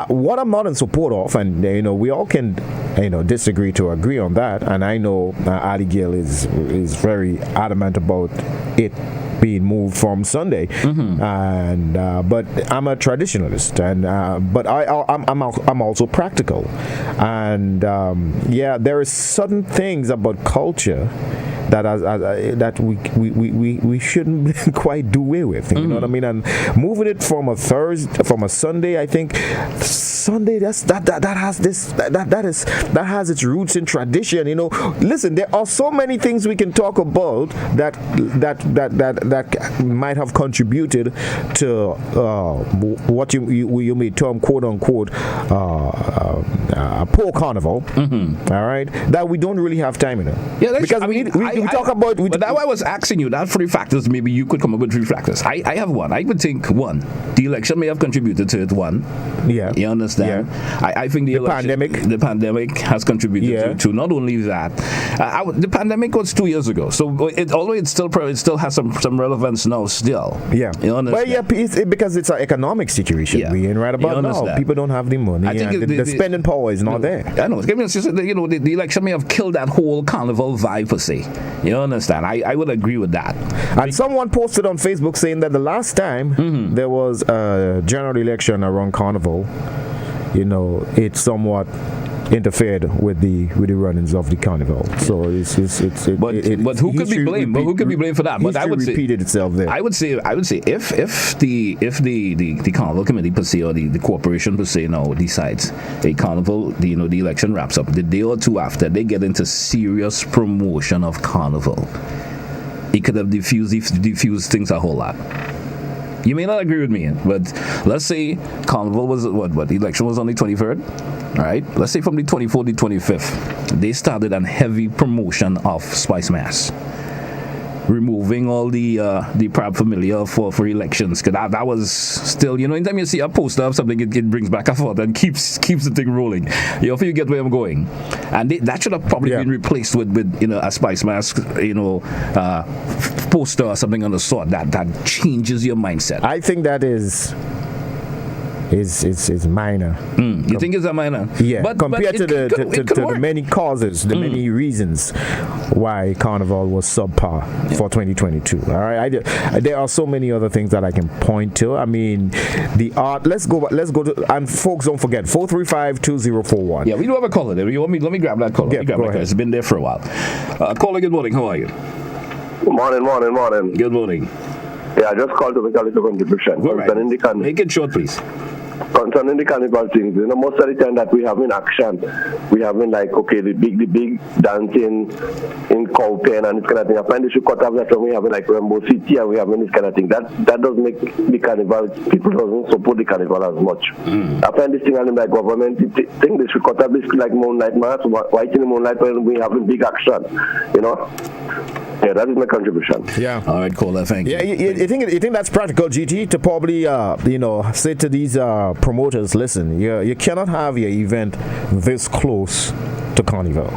What I'm not in support of, and you know, we all can, you know, disagree to agree on that. And I know Ali Gill is very adamant about it being moved from Sunday, and but I'm a traditionalist, and but I'm also practical, and there is certain things about culture that we shouldn't quite do away with. You know what I mean? And moving it from a Sunday, I think Sunday that has its roots in tradition. You know, listen, there are so many things we can talk about that might have contributed to what you may term quote unquote a poor carnival. All right, that we don't really have time in it. Yeah, because we talk about. But that's why I was asking you that 3 factors. Maybe you could come up with 3 factors. I have one. I would think one. The election may have contributed to it. One. Yeah. You understand? Yeah. I think the pandemic has contributed to not only that. The pandemic was 2 years ago, so although it still has some relevance now. Still. Yeah. You understand? Well, yeah, because it's an economic situation we're in right about now. People don't have the money. I think the spending power is not there. I know. You know, the election may have killed that whole carnival vibe per se. You understand? I would agree with that. And someone posted on Facebook saying that the last time there was a general election around carnival, you know, it somewhat interfered with the runnings of the carnival. So but who could be blamed? But who could be blamed for that? But I would say repeated itself there. I would say if the carnival committee per se or the corporation per se now decides a carnival, the election wraps up, the day or two after they get into serious promotion of carnival, it could have diffused things a whole lot. You may not agree with me, but let's say carnival was what the election was on the 23rd, right? Let's say from the 24th to the 25th, they started a heavy promotion of Spice Mass, removing all the paraphernalia for elections. Cause that was still, you know, anytime you see a poster of something, it brings back a thought and keeps the thing rolling. You get where I'm going, and that should have probably been replaced with a Spice Mask, poster or something on the sort that changes your mindset. I think that is minor. You think it's a minor? Yeah. But compared to the many causes, the many reasons why Carnival was subpar for 2022. All right. There are so many other things that I can point to. I mean, the art. Let's go to, and folks, don't forget 435-2041. Yeah, we do have a caller there. Let me grab that caller. Yeah, go ahead. It's been there for a while. Caller, good morning. How are you? Morning. Good morning. Yeah, I just called to make a little contribution. Right. Make it short, please. Concerning the carnival things, you know, most of the time that we have in action, we have in like, okay, the big dancing in Cowpen and this kind of thing. I find they should cut off that when we have in like Rainbow City and we have in this kind of thing. That doesn't make the carnival, people doesn't support the carnival as much. I find this thing on the like government thing, they should cut off this like Moonlight Mass, white in the moonlight when we have a big action, you know. Yeah, that is my contribution. Yeah. All right, cool. Thank you. Yeah, you think that's practical, GT, to probably say to these promoters, listen, you cannot have your event this close to Carnival.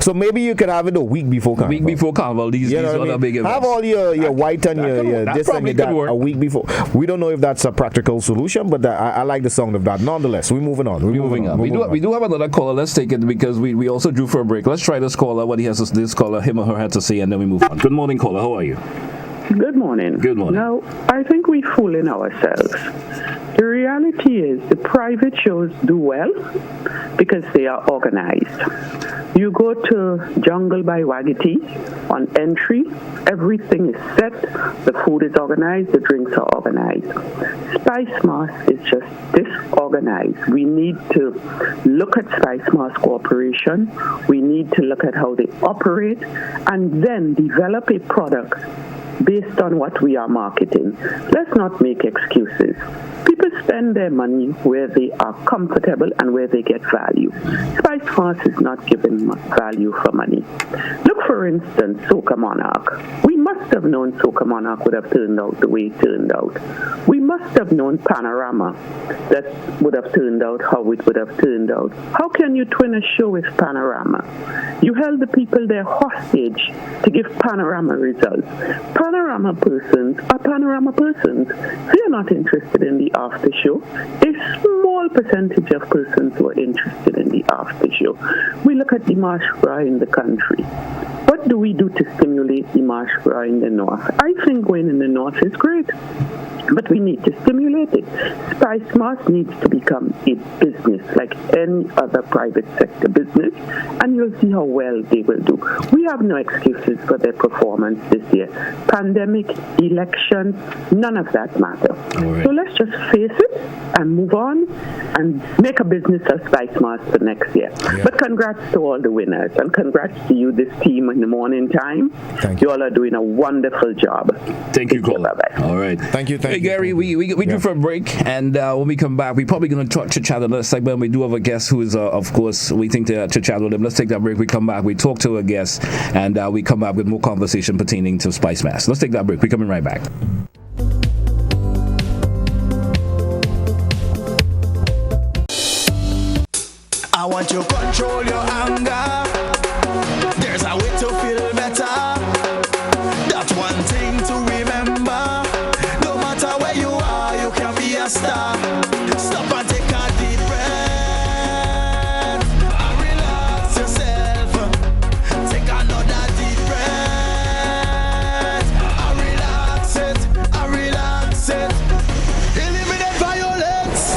So maybe you could have it a week before Carnival. These other big events. Have all your white and your this and your that a week before. We don't know if that's a practical solution, but I like the sound of that. Nonetheless, we're moving on. We do have another caller. Let's take it because we also drew for a break. Let's try this caller, what this caller, him or her had to say, and then we move on. Good morning, caller. How are you? Good morning. Good morning. Now, I think we're fooling ourselves. The reality is the private shows do well because they are organized. You go to Jungle by Wagiti on entry, everything is set, the food is organized, the drinks are organized. Spice Mass is just disorganized. We need to look at Spice Mass Corporation, we need to look at how they operate, and then develop a product based on what we are marketing. Let's not make excuses. People spend their money where they are comfortable and where they get value. Spice Mass is not giving value for money. Look, for instance, Soca Monarch. We must have known Soca Monarch would have turned out the way it turned out. We must have known Panorama that would have turned out how it would have turned out. How can you twin a show with Panorama? You held the people there hostage to give Panorama results. Panorama persons are Panorama persons. They are not interested in the after show. A small percentage of persons who are interested in the after show. We look at the March Gras in the country. What do we do to stimulate the March Gras in the north? I think going in the north is great. But we need to stimulate it. Spice Mart needs to become a business like any other private sector business, and you'll see how well they will do. We have no excuses for their performance this year. Pandemic, elections, none of that matter. Right. So let's just face it and move on and make a business of Spice Mart for next year. Yeah. But congrats to all the winners, and congrats to you, this team, in the morning time. Thank you. You all are doing a wonderful job. Thank you, Cole. Bye-bye. All right. Thank you. Hey, Gary, we do for a break, and when we come back, we're probably going to chat another segment. We do have a guest who is, of course, we think to chat with him. Let's take that break. We come back, we talk to a guest, and we come back with more conversation pertaining to Spice Mass. Let's take that break. We're coming right back. I want to control your anger. There's a way to feel better. That's one thing to remember. No matter where you are, you can be a star. Stop and take a deep breath and relax yourself. Take another deep breath and relax it, and relax it. Eliminate violence.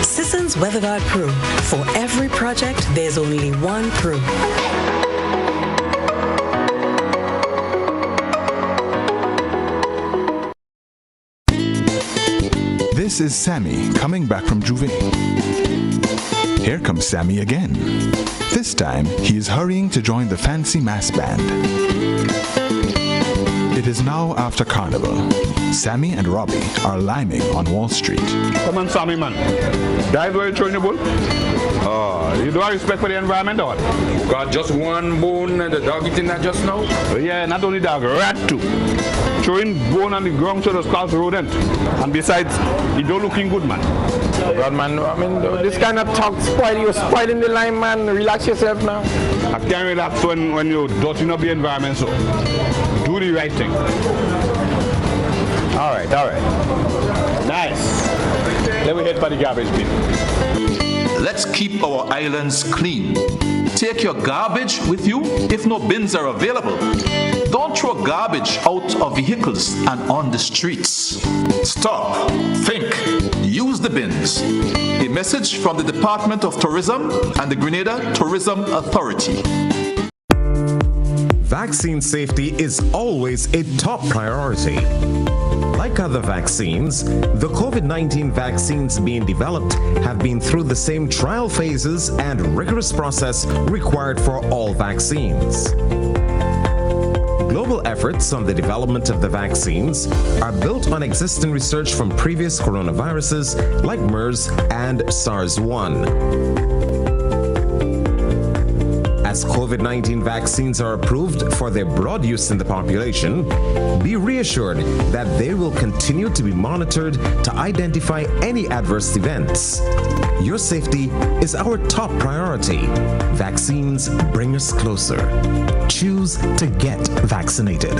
Sisson's WeatherGuard Pro. For every project, there's only one Pro. This is Sammy coming back from Juve. Here comes Sammy again. This time, he is hurrying to join the fancy mass band. It is now after Carnival. Sammy and Robbie are liming on Wall Street. Come on, Sammy, man. That's where you're throwing the bull? Oh, you don't have respect for the environment or what? Got just one bone and the dog eating that just now? Yeah, not only dog, rat too. Throwing bone on the ground so the cause rodent. And besides, you don't looking good, man. God, man, I mean, this kind of talk you're spoiling the line, man. Relax yourself now. I can't relax when you're dotting up the environment, so do the right thing. All right. Nice. Let me head for the garbage bin. Let's keep our islands clean. Take your garbage with you if no bins are available. Don't throw garbage out of vehicles and on the streets. Stop, think, use the bins. A message from the Department of Tourism and the Grenada Tourism Authority. Vaccine safety is always a top priority. Like other vaccines, the COVID-19 vaccines being developed have been through the same trial phases and rigorous process required for all vaccines. Global efforts on the development of the vaccines are built on existing research from previous coronaviruses like MERS and SARS-1. As COVID-19 vaccines are approved for their broad use in the population, be reassured that they will continue to be monitored to identify any adverse events. Your safety is our top priority. Vaccines bring us closer. Choose to get vaccinated.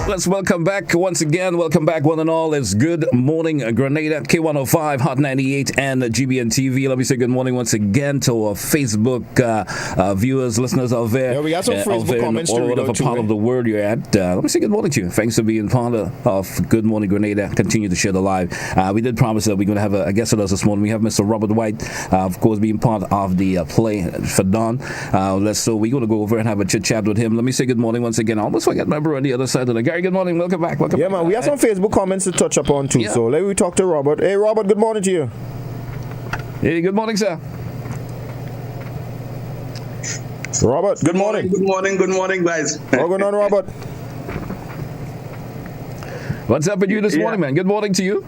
Let's welcome back once again. Welcome back, one and all. It's Good Morning Grenada, K105, Hot 98, and GBN TV. Let me say good morning once again to our Facebook viewers, listeners out there. Yeah, we got some Facebook comments to read out whatever part of the world you're at. Let me say good morning to you. Thanks for being part of Good Morning Grenada. Continue to share the live. We did promise that we're going to have a guest with us this morning. We have Mr. Robert White, of course, being part of the play for Don. So we're going to go over and have a chit chat with him. Let me say good morning once again. I almost forgot my brother on the other side of the Gary. Good morning. Welcome back. Yeah, man. We have some Facebook comments to touch upon too. Yeah. So let me talk to Robert. Hey, Robert. Good morning to you. Hey, good morning, sir. Robert. Good morning. Good morning, guys. What's going on, Robert? What's up with you this morning, man? Good morning to you.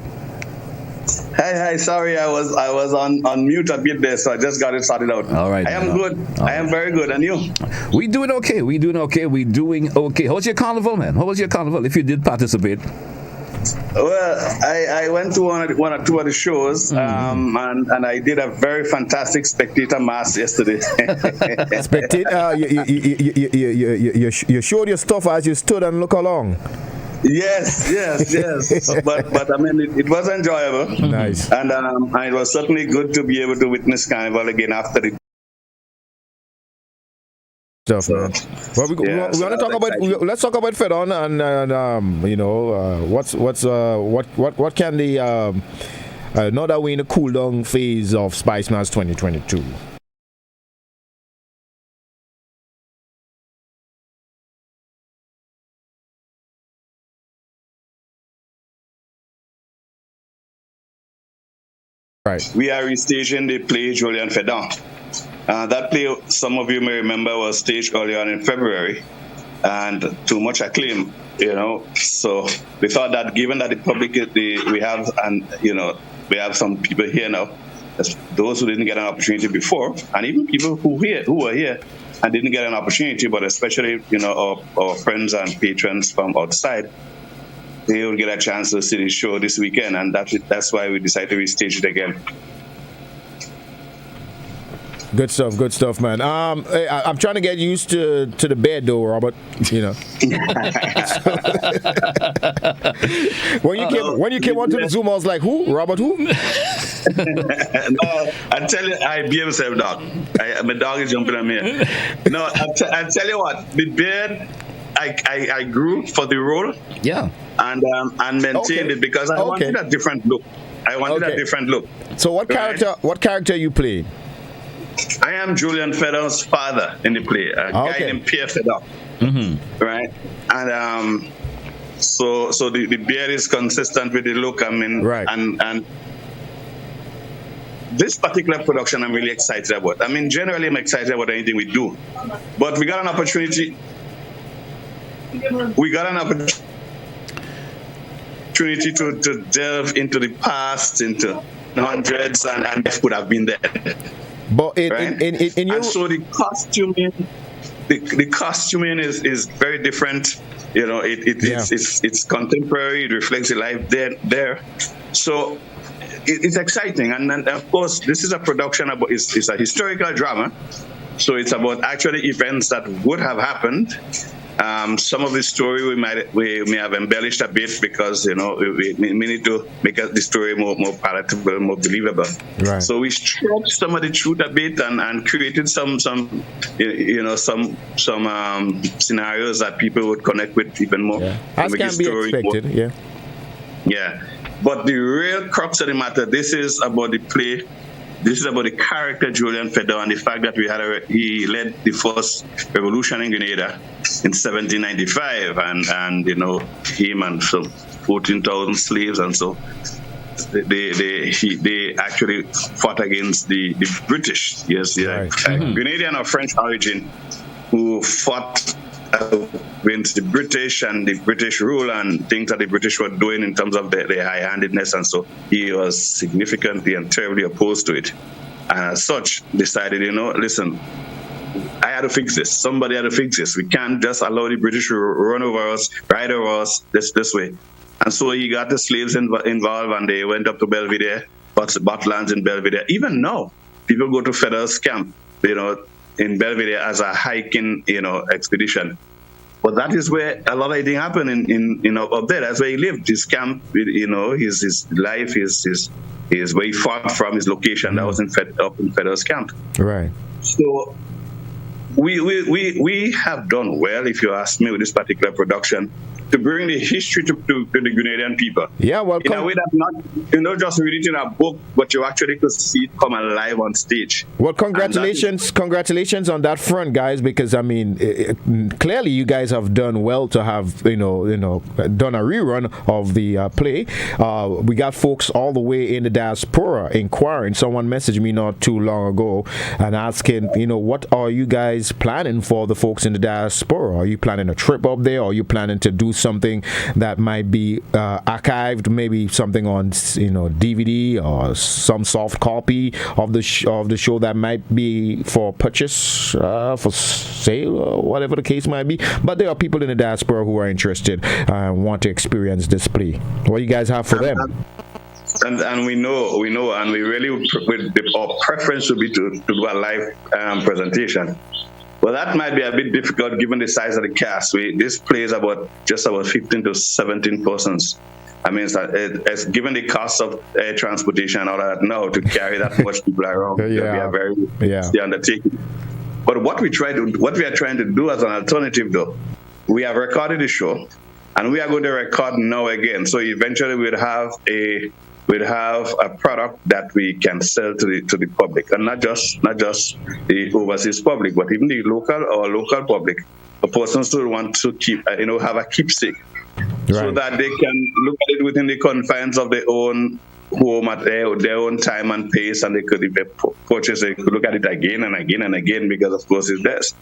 Hi. Sorry, I was on mute a bit there, so I just got it sorted out. All right. I am good. I am very good. And you? We doing okay. How's your carnival, man? How was your carnival, if you did participate? Well, I went to one or two of the shows, and I did a very fantastic spectator mass yesterday. Spectator, you showed your stuff as you stood and look along. Yes. but I mean, it was enjoyable. Nice. And it was certainly good to be able to witness Carnival again after the stuff. Well, we want to talk about. Let's talk about Fedon and what can the now that we're in the cool down phase of Spice Mass 2022. Right. We are restaging the play Julian Fedon. That play, some of you may remember, was staged earlier on in February, and to much acclaim, So we thought that given that the public, we have some people here now, those who didn't get an opportunity before, and even people who were here and didn't get an opportunity, but especially our friends and patrons from outside, they will get a chance to see the show this weekend, and that's why we decided to restage it again. Good stuff, man. I'm trying to get used to the bed, though, Robert. When you came onto the Zoom, I was like, "Who? Robert? Who?" No, I tell you, I behave myself, dog. My dog is jumping on me. No, I tell you what, the beard, I grew for the role. Yeah. And maintained it because I wanted a different look. A different look. So what character you played? I am Julian Fedon's father in the play, a guy named Pierre Fedon. Mm-hmm. Right? And so the beard is consistent with the look. I mean, right. And this particular production I'm really excited about. I mean, generally I'm excited about anything we do. But we got an opportunity to delve into the past, into the hundreds, and could have been there. But in your... And so the costuming is very different. It's contemporary. It reflects the life there. So it's exciting, and of course this is a production about it's a historical drama. So it's about actually events that would have happened. Some of the story we may have embellished a bit because we need to make the story more palatable, more believable. Right. So we stretched some of the truth a bit and created some scenarios that people would connect with even more. Yeah. As can be expected. Yeah. Yeah. But the real crux of the matter, this is about the play. This is about the character Julian Fedon and the fact that he led the first revolution in Grenada in 1795, and him and some 14,000 slaves, and so they actually fought against the British. Yes, yeah, Grenadian of French origin, who fought against the British and the British rule and things that the British were doing in terms of their high-handedness, and so he was significantly and terribly opposed to it. And as such, decided, listen, I had to fix this. Somebody had to fix this. We can't just allow the British to run over us, ride over us this way. And so he got the slaves involved, and they went up to Belvedere, bought lands in Belvedere. Even now, people go to Fedon's camp, in Belvedere as a hiking, expedition. But that is where a lot of things happen in up there. That's where he lived. His camp, his life, his where he fought from, his location. That was up in Fedon's camp. Right. So we have done well, if you ask me, with this particular production, to bring the history to the Grenadian people. Yeah, well, in a way that's not, just read it in a book, but you actually could see it come alive on stage. Well, congratulations on that front, guys, because I mean, clearly you guys have done well to have done a rerun of the play. We got folks all the way in the diaspora inquiring. Someone messaged me not too long ago and asking, what are you guys planning for the folks in the diaspora? Are you planning a trip up there? Or are you planning to do produce something that might be archived, maybe something on DVD or some soft copy of the show that might be for purchase, for sale, or whatever the case might be. But there are people in the diaspora who are interested and want to experience this play. What do you guys have for them? And we know, and we really, our preference would be to do a live presentation. Well, that might be a bit difficult given the size of the cast. This plays just about 15 to 17 persons. I mean, it's given the cost of air transportation and all that now to carry that much people around, it'll be a very the undertaking. But what we are trying to do as an alternative, though, we have recorded the show, and we are going to record now again. So eventually, we'll have a product that we can sell to the public, and not just the overseas public, but even the local public. A person still want to keep have a keepsake, so that they can look at it within the confines of their own home at their own time and pace, and they could, if they purchase it, could look at it again and again and again, because of course it's theirs.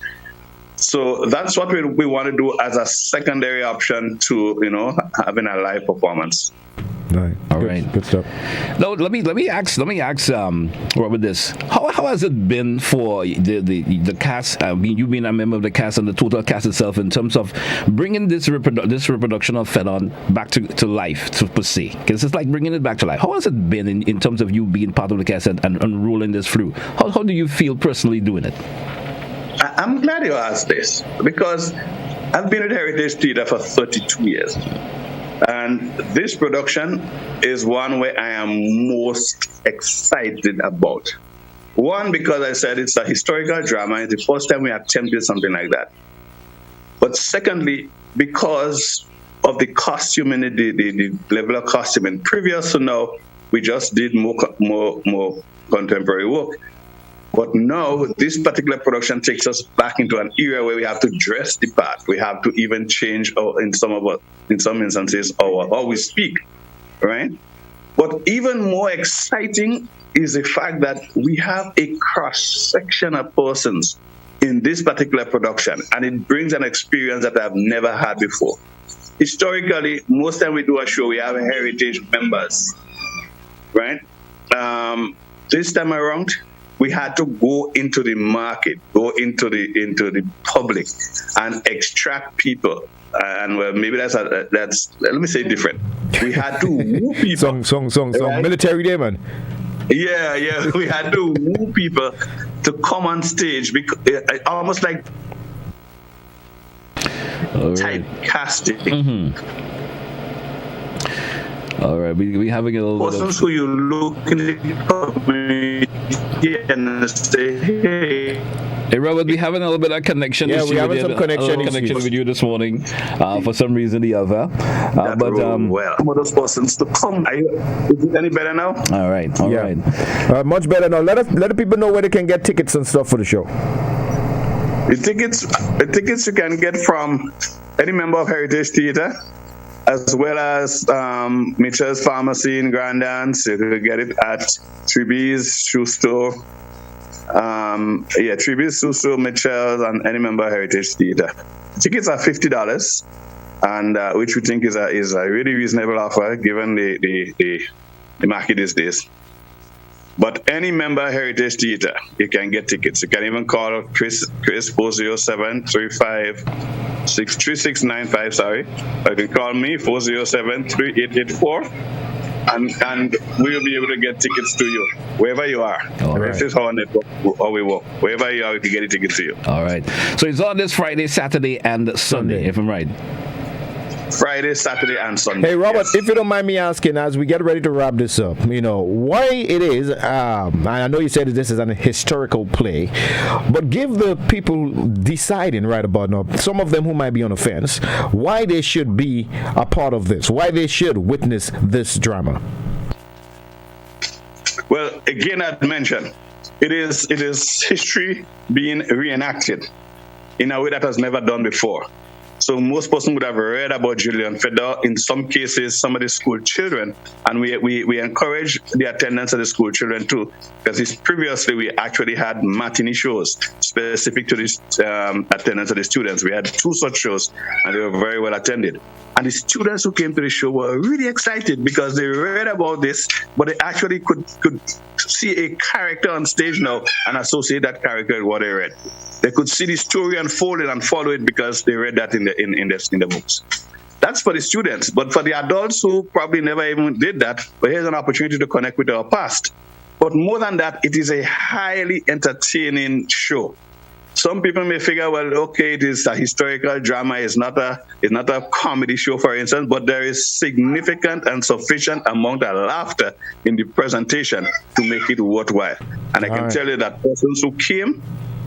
So that's what we want to do as a secondary option to having a live performance. Right. All right. Good stuff. Now, let me ask Robert this. How has it been for the cast? I mean, you being a member of the cast and the total cast itself, in terms of bringing this reproduction of Fedon back to life, per se? Because it's like bringing it back to life. How has it been in terms of you being part of the cast and rolling this through? How do you feel personally doing it? I'm glad you asked this, because I've been at Heritage Theatre for 32 years. And this production is one where I am most excited about. One, because I said it's a historical drama. It's the first time we attempted something like that. But secondly, because of the costuming, the level of costuming. Previous to now, we just did more contemporary work. But now, this particular production takes us back into an era where we have to dress the part. We have to even change, in some instances, how we speak, right? But even more exciting is the fact that we have a cross-section of persons in this particular production, and it brings an experience that I've never had before. Historically, most time we do a show, we have heritage members, right? This time around, we had to go into the market, go into the public, and extract people. And well, maybe that's let me say different. We had to woo people. Song, right? Military day, man. Yeah. We had to woo people to come on stage, because almost like typecasting. Mm-hmm. All right, we having a little persons who you look in the community and say, hey, Robert, we having a little bit of connection. Yeah, we having some connection with you this morning. For some reason or the other. Some of those persons to come. Is it any better now? All right. Much better now. Let the people know where they can get tickets and stuff for the show. The tickets you can get from any member of Heritage Theatre, as well as Mitchell's Pharmacy in Grand Dance. You can get it at Tribe's Shoe Store. Tribe's Shoe Store, Mitchell's, and any member of Heritage Theatre. Tickets are $50, and which we think is a really reasonable offer given the market these days. But any member of Heritage Theatre, you can get tickets. You can even call Chris 407-356-3695, or you can call me 407-3884, and we'll be able to get tickets to you wherever you are. This is how we work. Wherever you are, we can get a ticket to you. All right. So it's on this Friday, Saturday, and Sunday, if I'm right. Friday, Saturday, and Sunday. Hey, Robert, if you don't mind me asking, as we get ready to wrap this up, why it is, I know you said that this is an historical play, but give the people deciding right about now, some of them who might be on the fence, why they should be a part of this, why they should witness this drama. Well, again, I'd mention, it is history being reenacted in a way that has never done before. So most person would have read about Julian Fedor, in some cases, some of the school children, and we encourage the attendance of the school children too, because previously we actually had matinee shows specific to this attendance of the students. We had 2 such shows, and they were very well attended. And the students who came to the show were really excited because they read about this, but they actually could see a character on stage now and associate that character with what they read. They could see the story unfolded and follow it because they read that in the books. That's for the students, but for the adults who probably never even did that, well, here's an opportunity to connect with our past. But more than that, it is a highly entertaining show. Some people may figure, well, okay, it is a historical drama, it's not a comedy show, for instance, but there is significant and sufficient amount of laughter in the presentation to make it worthwhile. And I can tell you that persons who came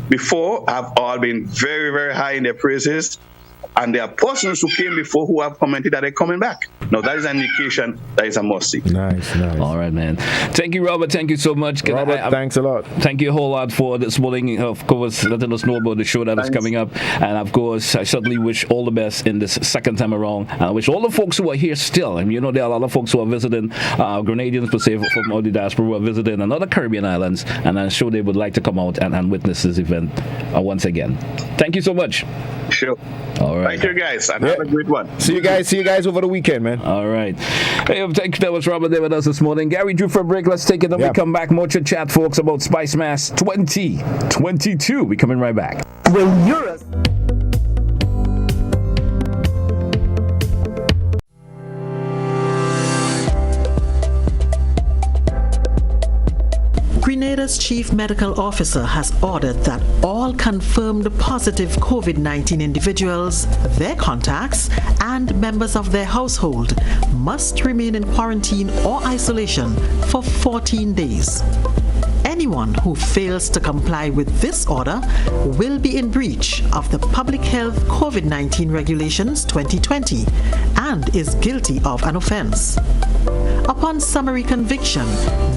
before have all been very, very high in their praises. And there are persons who came before who have commented that they're coming back. Now, that is an indication that is a must-see. Nice. All right, man. Thank you, Robert. Thank you so much. Robert, thanks a lot. Thank you a whole lot for this morning, of course, letting us know about the show that is coming up. And, of course, I certainly wish all the best in this second time around. And I wish all the folks who are here still, and there are a lot of folks who are visiting, Grenadians, per se, from all the diaspora who are visiting another Caribbean islands, and I'm sure they would like to come out and witness this event once again. Thank you so much. Sure. All right. Thank you, guys, and have a great one. See you guys over the weekend, man. All right. Hey, thank you. That was Robert there with us this morning. Gary drew for a break. Let's take it. Then we come back. More chit chat, folks, about Spice Mass 2022. We coming right back. When you're Grenada's chief medical officer has ordered that all confirmed positive COVID-19 individuals, their contacts, and members of their household must remain in quarantine or isolation for 14 days. Anyone who fails to comply with this order will be in breach of the Public Health COVID-19 Regulations 2020 and is guilty of an offense. Upon summary conviction,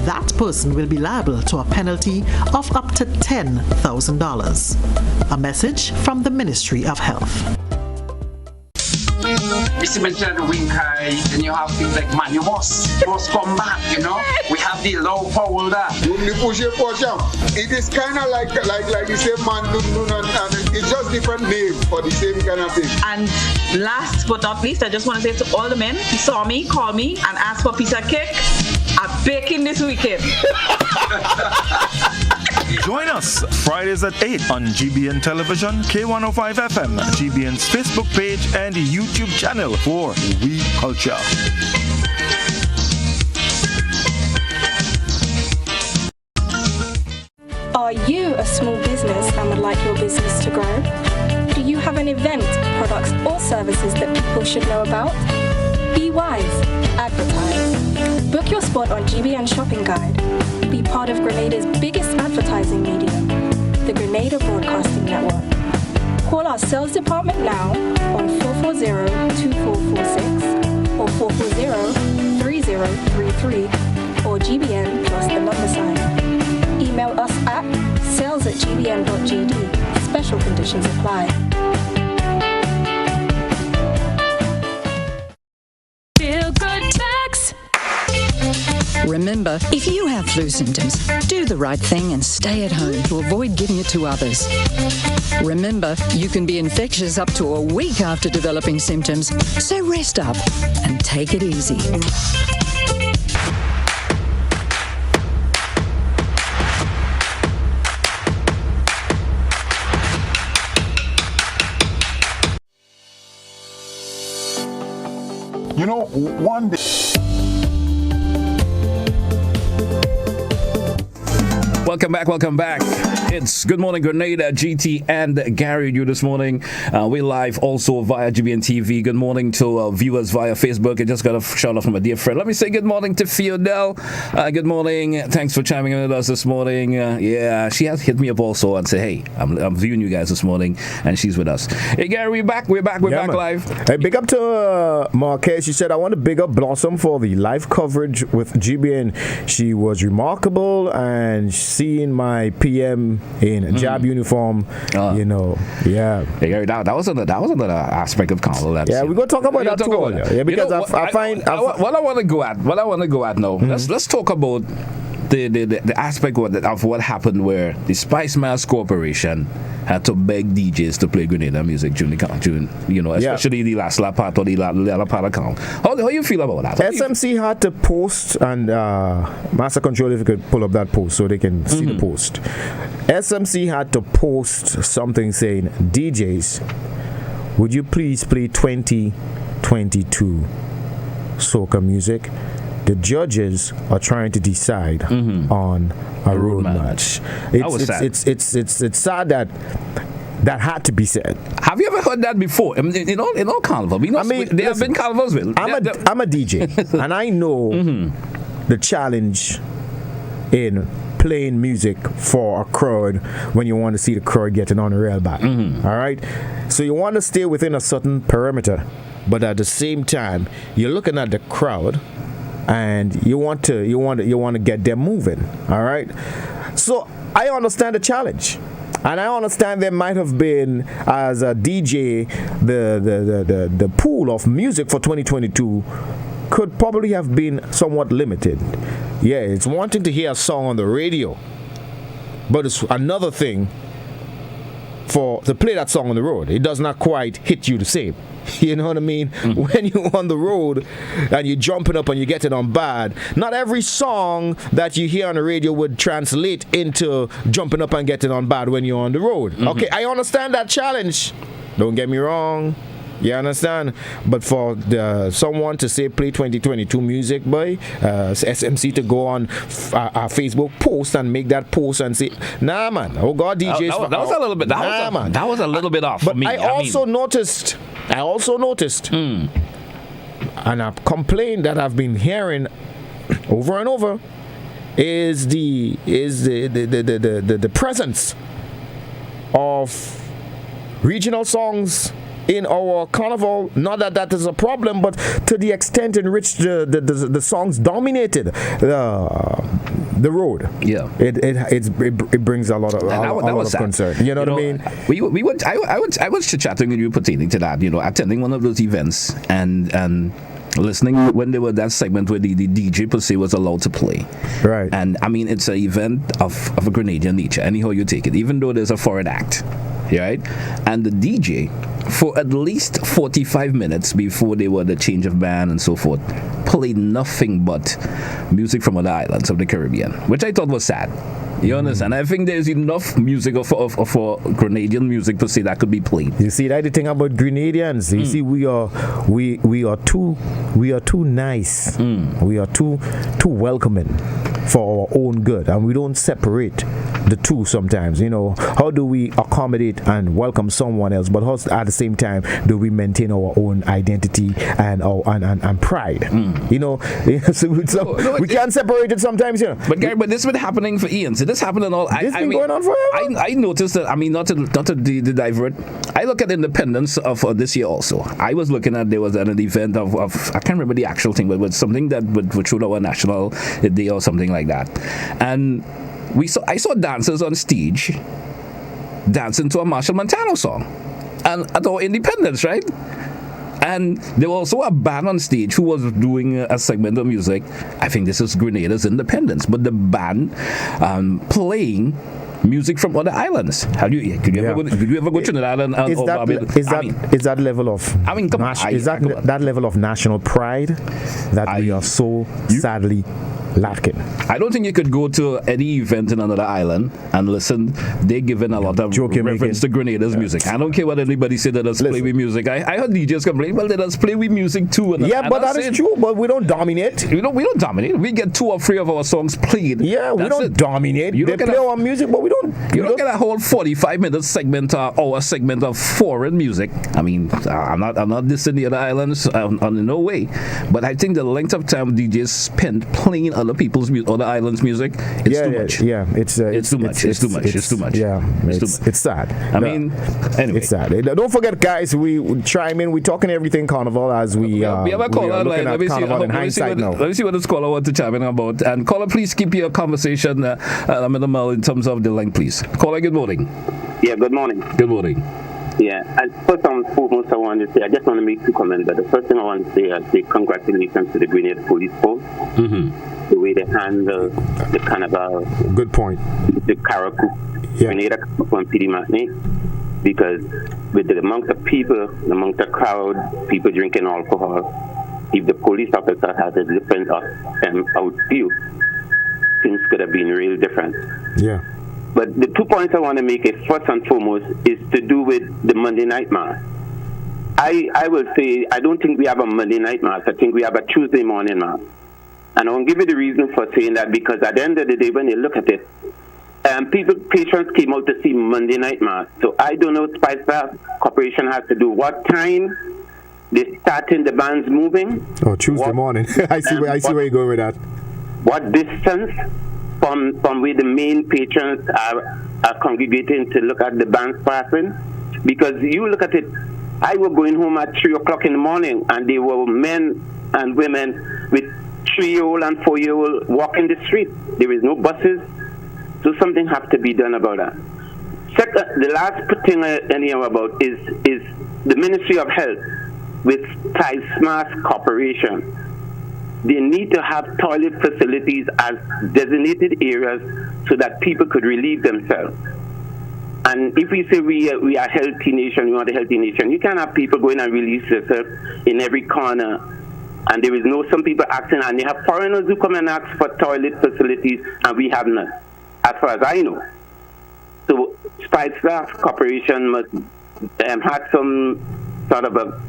that person will be liable to a penalty of up to $10,000. A message from the Ministry of Health. It's mentioned the wing high, then you have things like man, you must come back, We have the low power there. It is kind of like the same man, and it's just different name for the same kind of thing. And last but not least, I just want to say to all the men who saw me, call me, and ask for pizza cake. I'm baking this weekend. Join us Fridays at 8 on GBN Television, K105 FM, GBN's Facebook page, and YouTube channel for We Culture. Are you a small business and would like your business to grow? Do you have an event, products, or services that people should know about? Be wise. Advertise. Book your spot on GBN Shopping Guide. Be part of Grenada's biggest advertising medium, the Grenada Broadcasting Network. Call our sales department now on 440-2446 or 440-3033 or GBN plus the number sign. Email us at sales@gbn.gd. Special conditions apply. Feel good facts. Remember, if you have flu symptoms, do the right thing and stay at home to avoid giving it to others. Remember, you can be infectious up to a week after developing symptoms, so rest up and take it easy. One day. Welcome back. It's Good Morning Grenada, GT and Gary you this morning. We're live also via GBN TV. Good morning to viewers via Facebook. I just got a shout out from a dear friend. Let me say good morning to Fiodel. Good morning. Thanks for chiming in with us this morning. She has hit me up also and say, hey, I'm viewing you guys this morning, and she's with us. Hey, Gary, we're back live. Hey, big up to Marquez. She said, I want to big up Blossom for the live coverage with GBN. She was remarkable, and seeing my PM in job uniform, you know, yeah. That was another aspect of Carnival. Yeah, we're gonna talk about that too. Yeah, because I find what I want to go at now. Let's talk about the aspect of what happened where the Spice Mass Corporation had to beg DJs to play Grenada music during especially the last part or the latter part of count. How you feel about that? SMC had to post, and Master Control, if you could pull up that post so they can see the post. SMC had to post something saying, DJs, would you please play 2022 soca music? The judges are trying to decide on a road match. It's sad that had to be said. Have you ever heard that before? In all carnival, there have been carnivals. I'm a DJ, and I know the challenge in playing music for a crowd when you want to see the crowd getting on the rail back. All right, so you want to stay within a certain perimeter, but at the same time, you're looking at the crowd. And you want to get them moving, all right? So I understand the challenge, and I understand there might have been, as a DJ, the pool of music for 2022 could probably have been somewhat limited. Yeah, it's one thing to hear a song on the radio, but it's another thing to play that song on the road. It does not quite hit you the same. You know what I mean? When you're on the road and you're jumping up and you're getting on bad, not every song that you hear on the radio would translate into jumping up and getting on bad when you're on the road. Okay, I understand that challenge. Don't get me wrong. You understand? But for someone to say play 2022 music, boy, SMC to go on our Facebook post and make that post and say, nah, man. Oh God, DJs. That was a little bit. That was a little bit off. But for me. I also noticed, and a complaint that I've been hearing over and over is the presence of regional songs in our carnival. Not that is a problem, but to the extent in which the songs dominated the road, it brings a lot of concern. You know what I mean? I was chit-chatting with you pertaining to that. Attending one of those events and listening when there was that segment where the DJ per se was allowed to play. Right. And I mean, it's an event of a Grenadian nature, anyhow you take it, even though there's a foreign act. Right? And the DJ, for at least 45 minutes before they were the change of band and so forth, played nothing but music from other islands of the Caribbean, which I thought was sad. You understand? I think there's enough music for Grenadian music per se that could be played. You see, that's the thing about Grenadians. You see, we are too nice. We are too welcoming for our own good, and we don't separate the two sometimes. How do we accommodate and welcome someone else, but how at the same time do we maintain our own identity and pride? We can't separate it sometimes. But Gary, this has been happening for eons. This happened all. This been going on forever. I noticed that. I mean, not to divert. I look at Independence of this year also. I was looking at, there was an event of I can't remember the actual thing, but it was something that would show our national day or something like that, and I saw dancers on stage dancing to a Marshall Montano song, and at our Independence, right? And there was also a band on stage who was doing a segment of music. I think this is Grenada's Independence, but the band playing music from other islands. Could you ever go to Trinidad and is that level of? I mean, come on. Is that level of national pride that we are so sadly lacking? I don't think you could go to any event in another island and listen. They're giving a lot of reference to Grenada's music. I don't care what anybody said that does play with music. I heard DJs complain, well, they does play with music too. But that is true. But we don't dominate. We don't dominate. We get 2 or 3 of our songs played. Yeah, we don't dominate. They play our music, but we don't. You don't get a whole 45-minute segment or a segment of foreign music. I mean, I'm not dissing the other islands in no way. But I think the length of time DJs spent playing other people's other islands' music, it's too much. Yeah, it's too much. It's too much. Yeah, it's too much. It's sad. I mean, anyway. It's sad. Don't forget, guys, we chime in. We're talking everything Carnival as we have a caller looking at Carnival in hindsight now. Let me see what this caller wants to chime in about. And caller, please keep your conversation minimal in terms of the length, please. Caller, good morning. Yeah, good morning. Good morning. Yeah, and first and foremost, I want to say, I just want to make 2 comments. But the first thing I want to say, I say congratulations to the Grenada Police Force. The way they handle the Carnival. Good point. The Karakou. Grenada from PD Matney. Because with the amount of people, the amount of crowd, people drinking alcohol, if the police officer has a different out view, things could have been really different. Yeah. But the 2 points I want to make is first and foremost is to do with the Monday night mass. I will say I don't think we have a Monday night mass. I think we have a Tuesday morning mass. And I will give you the reason for saying that because at the end of the day, when you look at it, patrons came out to see Monday night mass. So I don't know Spice Bar Corporation has to do what time they starting the bands moving. Oh, Tuesday morning. I see where you're going with that. What distance from where the main patrons are congregating to look at the bands passing? Because you look at it, I was going home at 3 o'clock in the morning, and there were men and women with 3-year-old and 4-year-old walking the street. There is no buses, so something has to be done about that. Second, the last thing I know about is the Ministry of Health with Spice Corporation. They need to have toilet facilities as designated areas so that people could relieve themselves. And if we say we are a healthy nation, we want a healthy nation, you can't have people going and release themselves in every corner. And there is some people asking, and they have foreigners who come and ask for toilet facilities, and we have none, as far as I know. So Spice Corporation must have some sort of a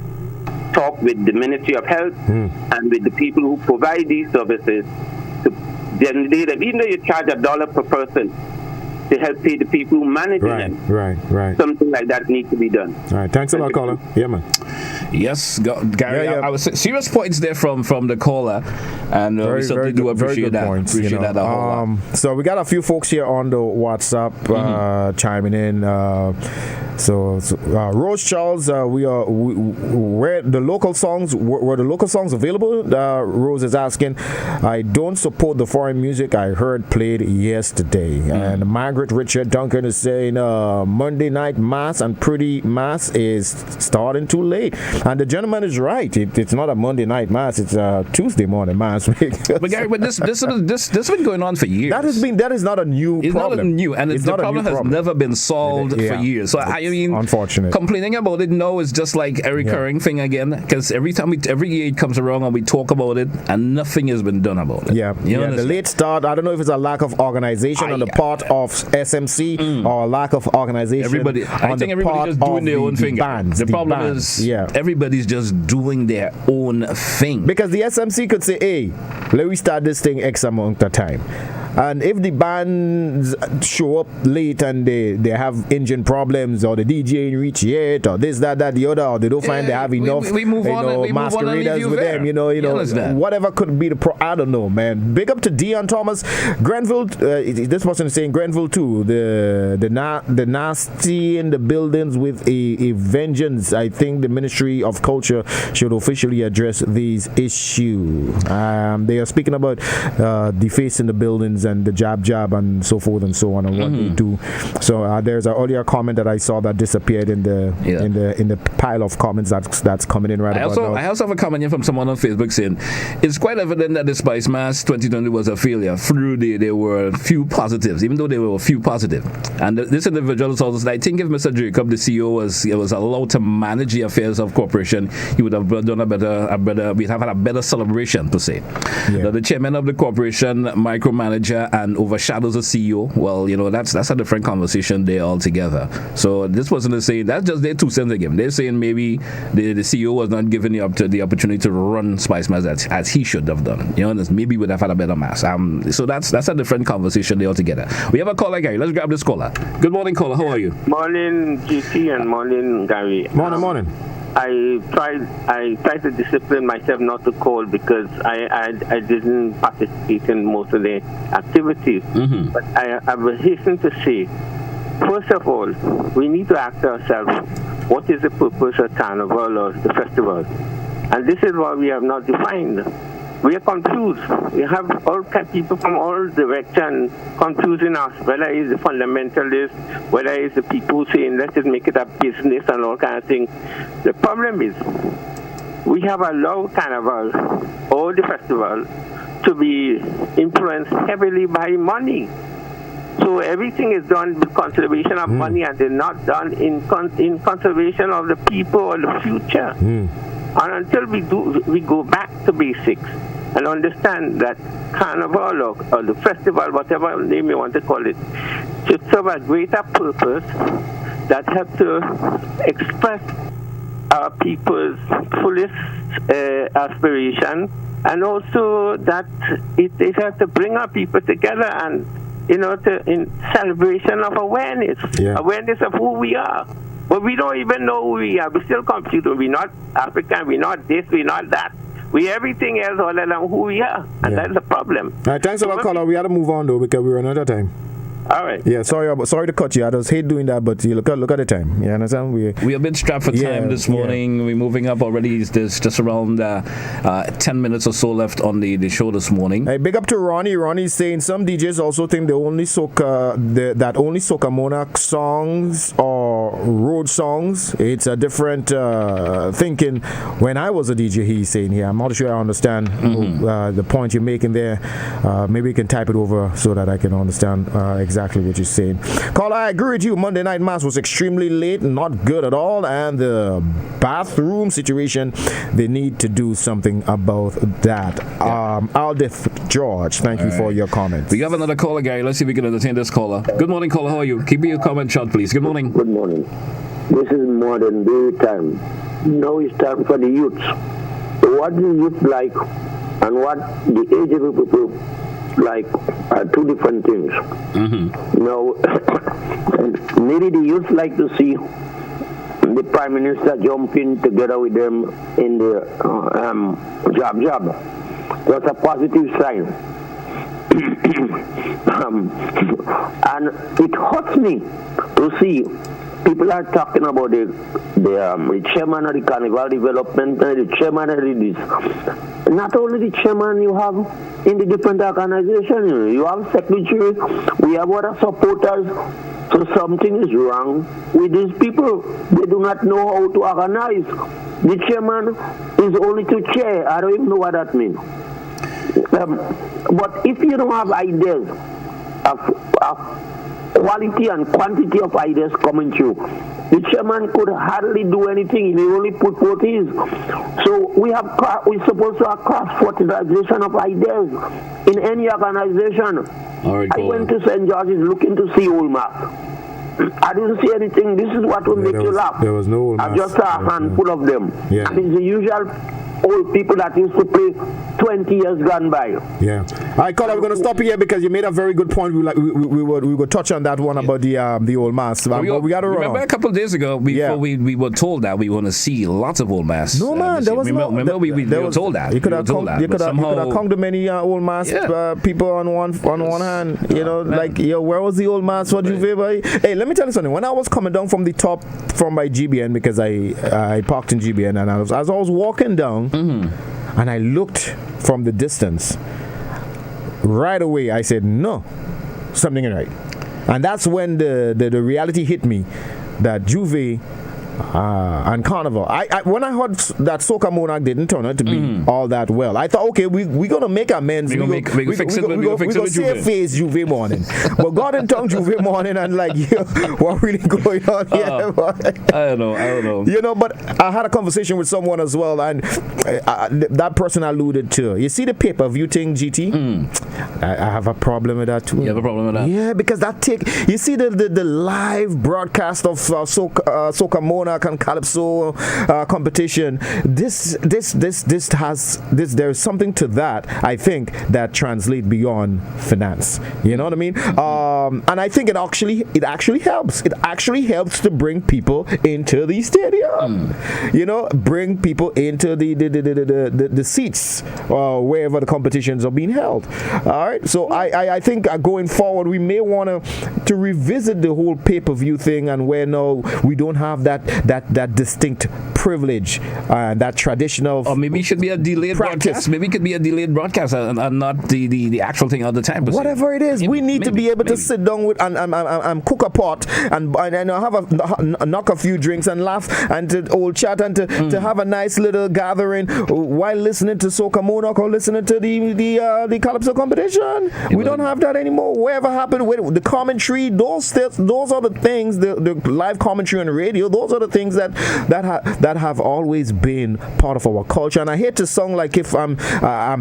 talk with the Ministry of Health and with the people who provide these services to then even though you charge $1 per person to help pay the people who manage them. Right. Something like that needs to be done. All right. Thanks a lot, caller. Yeah, man. Yes, Gary. I was serious points there from the caller, and we certainly do appreciate that. Points, appreciate that a whole lot. So we got a few folks here on the WhatsApp chiming in. Rose Charles, where the local songs were the local songs available? Rose is asking. I don't support the foreign music I heard played yesterday. And Margaret Richard Duncan is saying Monday night mass and pretty mass is starting too late. And the gentleman is right. It's not a Monday night mass. It's a Tuesday morning mass. But Gary, this has been going on for years. That is not a new problem. Not a new, and the problem has never been solved for years. So I mean, unfortunate. Complaining about it now is just like a recurring thing again. Because every year it comes around and we talk about it, and nothing has been done about it. The late start. I don't know if it's a lack of organization on the part of SMC or a lack of organization. I think everybody's just doing their own thing. The problem is everybody's just doing their own thing. Because the SMC could say, hey, let me start this thing X amount of time. And if the bands show up late and they have engine problems or the DJ ain't reach yet or this, that, the other, or they don't find they have enough masqueraders with them, whatever could be I don't know, man. Big up to Dion Thomas. Grenville, this person is saying Grenville too. The nasty in the buildings with a vengeance. I think the Ministry of Culture should officially address these issues. They are speaking about defacing the buildings and the jab and so forth and so on and what they do. So there's an earlier comment that I saw that disappeared in the pile of comments that's coming in right about now. I also have a comment here from someone on Facebook saying it's quite evident that the Spice Mass 2020 was a failure. Through there were a few positives, even though there were a few positive. And this individual also said, I think if Mr. Jacob, the CEO, was allowed to manage the affairs of corporation, he would have done we'd have had a better celebration per se. The chairman of the corporation micromanager and overshadows the CEO. Well, that's a different conversation there altogether. So this person is saying that's just their 2 cents again. They're saying maybe the CEO was not given the opportunity to run Spice Mass as he should have done. Maybe would have had a better mass. So that's a different conversation there altogether. We have a caller, Gary. Let's grab this caller. Good morning, caller. How are you? Morning, GC, and morning, Gary. Morning. I tried to discipline myself not to call because I didn't participate in most of the activities. But I will hasten to say, first of all, we need to ask ourselves, what is the purpose of carnival or the festival? And this is what we have not defined. We are confused. We have all kind of people from all directions confusing us, whether it's the fundamentalists, whether it's the people saying, let's just make it a business and all kind of things. The problem is, we have allowed carnival or the festival to be influenced heavily by money. So everything is done with conservation of money, and they're not done in conservation of the people or the future. And until we go back to basics and understand that carnival or the festival, whatever name you want to call it, should serve a greater purpose that helps to express our people's fullest aspiration, and also that it has to bring our people together and, in celebration of awareness of who we are. But we don't even know who we are. We're still confused. We're not African. We're not this. We're not that. We're everything else other than who we are. And that's the problem. All right, thanks a lot, caller. We had to move on, though, because we're another time. All right. Yeah, sorry to cut you. I just hate doing that, but you look at the time. You understand? We have been strapped for time this morning. We're moving up already. There's just around 10 minutes or so left on the show this morning. Hey, big up to Ronnie. Ronnie's saying some DJs also think they only that only Soca Monarch songs or road songs. It's a different thinking. When I was a DJ, he's saying here. I'm not sure I understand the point you're making there. Maybe you can type it over so that I can understand exactly what you're saying. Caller, I agree with you. Monday Night Mass was extremely late, not good at all, and the bathroom situation, they need to do something about that. Aldith George, thank you for your comments. We have another caller, Gary. Let's see if we can entertain this caller. Good morning, caller. How are you? Keep your comment short, please. Good morning. Good morning. This is modern day time. Now it's time for the youth. What the youth like and what the aged people like are two different things. Now, maybe the youth like to see the Prime Minister jumping together with them in the job. That's a positive sign. And it hurts me to see people are talking about the chairman of the Carnival Development, the chairman of this. Not only the chairman you have in the different organizations, you have secretaries, we have other supporters. So something is wrong with these people. They do not know how to organize. The chairman is only to chair. I don't even know what that means. But if you don't have ideas of quality and quantity of ideas coming through, the chairman could hardly do anything. He only put what he is. So we're supposed to have cross-fertilization of ideas in any organization. I went to St. George's looking to see old mass. I didn't see anything. This is what will make you laugh. There was no old mass. I just saw a handful of them. Yeah. And it's the usual old people that used to play 20 years gone by. Yeah. All right, caller, we're going to stop here because you made a very good point. We would touch on that one about the old mass. But we got to run. Remember a couple of days ago, before we were told that we want to see lots of old mass. No, man, there was remember we were told that. You could have counted many old mass people on one hand. Where was the old mass? What you Hey, let me tell you something. When I was coming down from the top from my GBN, because I parked in GBN, and as I was walking down, and I looked from the distance, right away I said, no, something ain't right. And that's when the reality hit me that Juve and Carnival, when I heard that Soca Monarch didn't turn out to be all that well, I thought, okay, we're gonna make amends. We're gonna save face Juve morning. But God in tongue Juve morning, and what really going on here? I don't know. But I had a conversation with someone as well, and that person alluded to, you see the pay-per-view thing, GT? I have a problem with that too. You have a problem with that? Yeah, because you see the live broadcast of Soca Monarch monarch and calypso competition. There's something to that, I think, that translate beyond finance. You know what I mean? And I think it actually helps. It actually helps to bring people into the stadium. You know, bring people into the seats wherever the competitions are being held. All right. So I think going forward, we may want to revisit the whole pay-per-view thing, and where now we don't have that distinct privilege, that traditional. Or maybe it should be a delayed broadcast. Maybe it could be a delayed broadcast and not the actual thing all the time. Whatever it is, we need to be able to sit down with and cook a pot and have knock a few drinks and laugh and to old chat and to have a nice little gathering while listening to Soca Monarch or listening to the Calypso competition. We don't have that anymore. Whatever happened with the commentary, those are the things, the live commentary on the radio, those are the things that have always been part of our culture. And I hate to sound like if I'm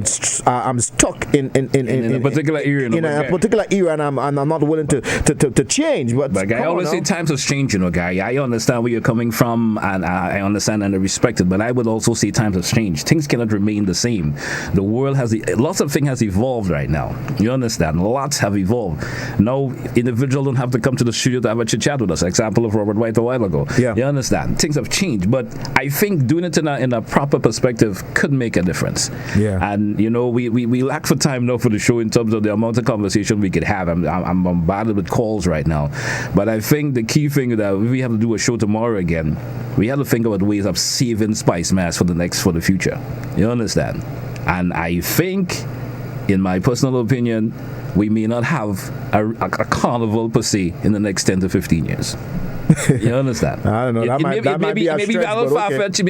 stuck in a particular era, and I'm not willing to change. But I always say times have changed, guy. I understand where you're coming from, and I understand and I respect it, but I would also say times have changed. Things cannot remain the same. The world lots of things has evolved right now. You understand? Lots have evolved. Now, individuals don't have to come to the studio to have a chit chat with us. Example of Robert White a while ago. Yeah. You understand? Things have changed, but I think doing it in a proper perspective could make a difference. Yeah. And we lack for time now for the show in terms of the amount of conversation we could have. I'm bombarded with calls right now, but I think the key thing that if we have to do a show tomorrow again, we have to think about ways of saving Spice Mass for the future. You understand? And I think, in my personal opinion, we may not have a carnival per se in the next 10 to 15 years. You understand? I don't know. That might be a stretch. Maybe a little far-fetched.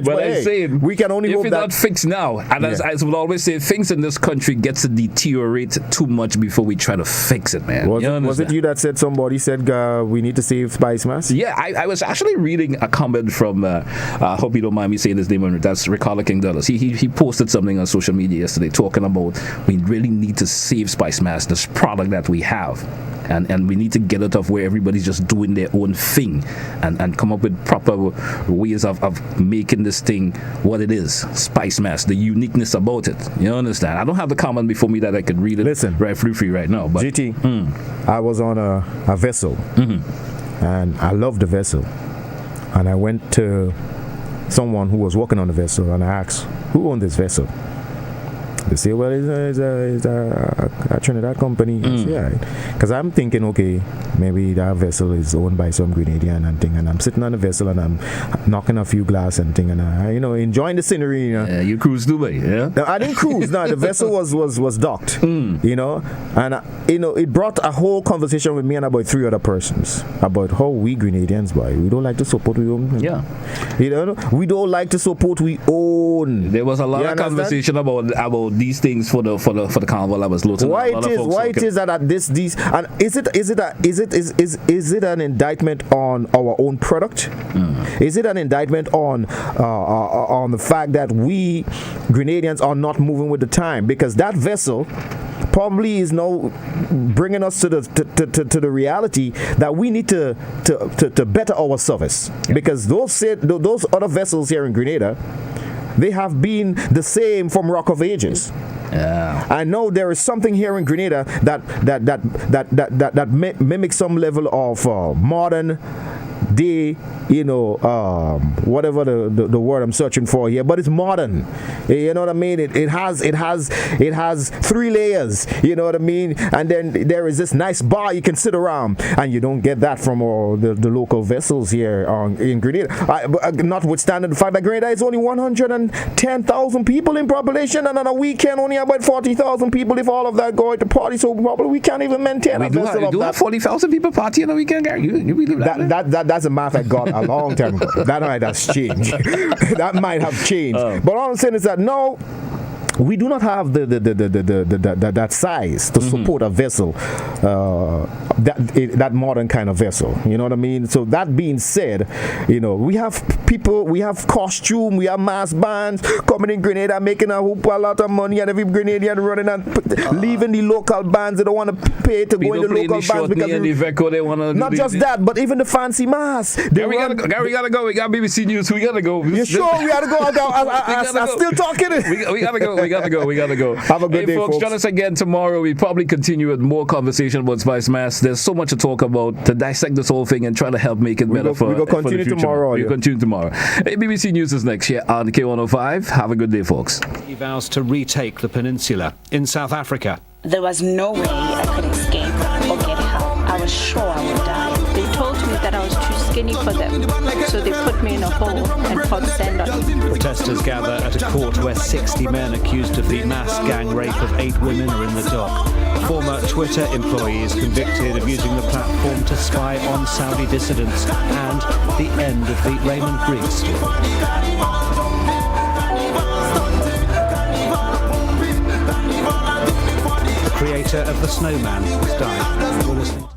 But I'm saying, we can only hope if it's not fixed now, and as I would always say, things in this country get to deteriorate too much before we try to fix it, man. Was it you that said somebody said we need to save Spice Mass? Yeah, I was actually reading a comment from, I hope you don't mind me saying his name, that's Ricardo King Dulles. He posted something on social media yesterday talking about we really need to save Spice Mass, this product that we have. And we need to get it off where everybody's just doing their own thing and come up with proper ways of making this thing what it is. Spice Mass, the uniqueness about it. You understand? I don't have the comment before me that I could read it right free right now. But GT, I was on a vessel, and I loved the vessel. And I went to someone who was working on the vessel, and I asked, who owned this vessel? They say, well, it's a Trinidad company. Yeah, because I'm thinking, okay, maybe that vessel is owned by some Grenadian and thing, and I'm sitting on the vessel and I'm knocking a few glass and thing, and I, enjoying the scenery. You cruised Dubai, yeah? No, I didn't cruise. No, the vessel was docked. And it brought a whole conversation with me and about 3 other persons about how we Grenadians, boy, we don't like to support we own. Yeah, we don't like to support we own. There was a lot of conversation about these things for the carnival that was loaded. Why it is that at these and is it an indictment on our own product? Is it an indictment on the fact that we Grenadians are not moving with the time? Because that vessel probably is now bringing us to the reality that we need to better our service. Because those other vessels here in Grenada, they have been the same from Rock of Ages. Yeah. I know there is something here in Grenada that mimics some level of modern day, whatever the word I'm searching for here, but it's modern. You know what I mean? It has 3 layers. You know what I mean? And then there is this nice bar you can sit around, and you don't get that from the local vessels here in Grenada. Notwithstanding the fact that Grenada is only 110,000 people in population, and on a weekend only about 40,000 people if all of that go to party. So probably we can't even maintain a vessel of that. We do have 40,000 people party on a weekend, Gary. You believe that? That's a math I got a long time ago. That might have changed. That might have changed. But all I'm saying is that no, we do not have that size to support a vessel that modern kind of vessel. You know what I mean? So that being said, you know, we have people, we have costume, we have mass bands coming in Grenada making a lot of money, and every Grenadian running and leaving the local bands. They don't want to pay to go in the local bands because they want to. Not just that, but even the fancy mass. Gary gotta go. We got BBC News. We gotta go. You sure we gotta go? I'm still talking. We gotta go. Have a good day, folks. Join us again tomorrow. We probably continue with more conversation about Spice Mass. There's so much to talk about, to dissect this whole thing and try to help make it better for the future. We'll continue tomorrow. BBC News is next here on K105. Have a good day, folks. He vows to retake the peninsula in South Africa. There was no way I could escape or get help. I was sure I would die. They told me that I was too skinny for them, so they put me in a hole and poured sand on me. Protesters gather at a court where 60 men accused of the mass gang rape of 8 women are in the dock. A former Twitter employee is convicted of using the platform to spy on Saudi dissidents, and the end of the Raymond Briggs story. Creator of the Snowman has died. We're listening.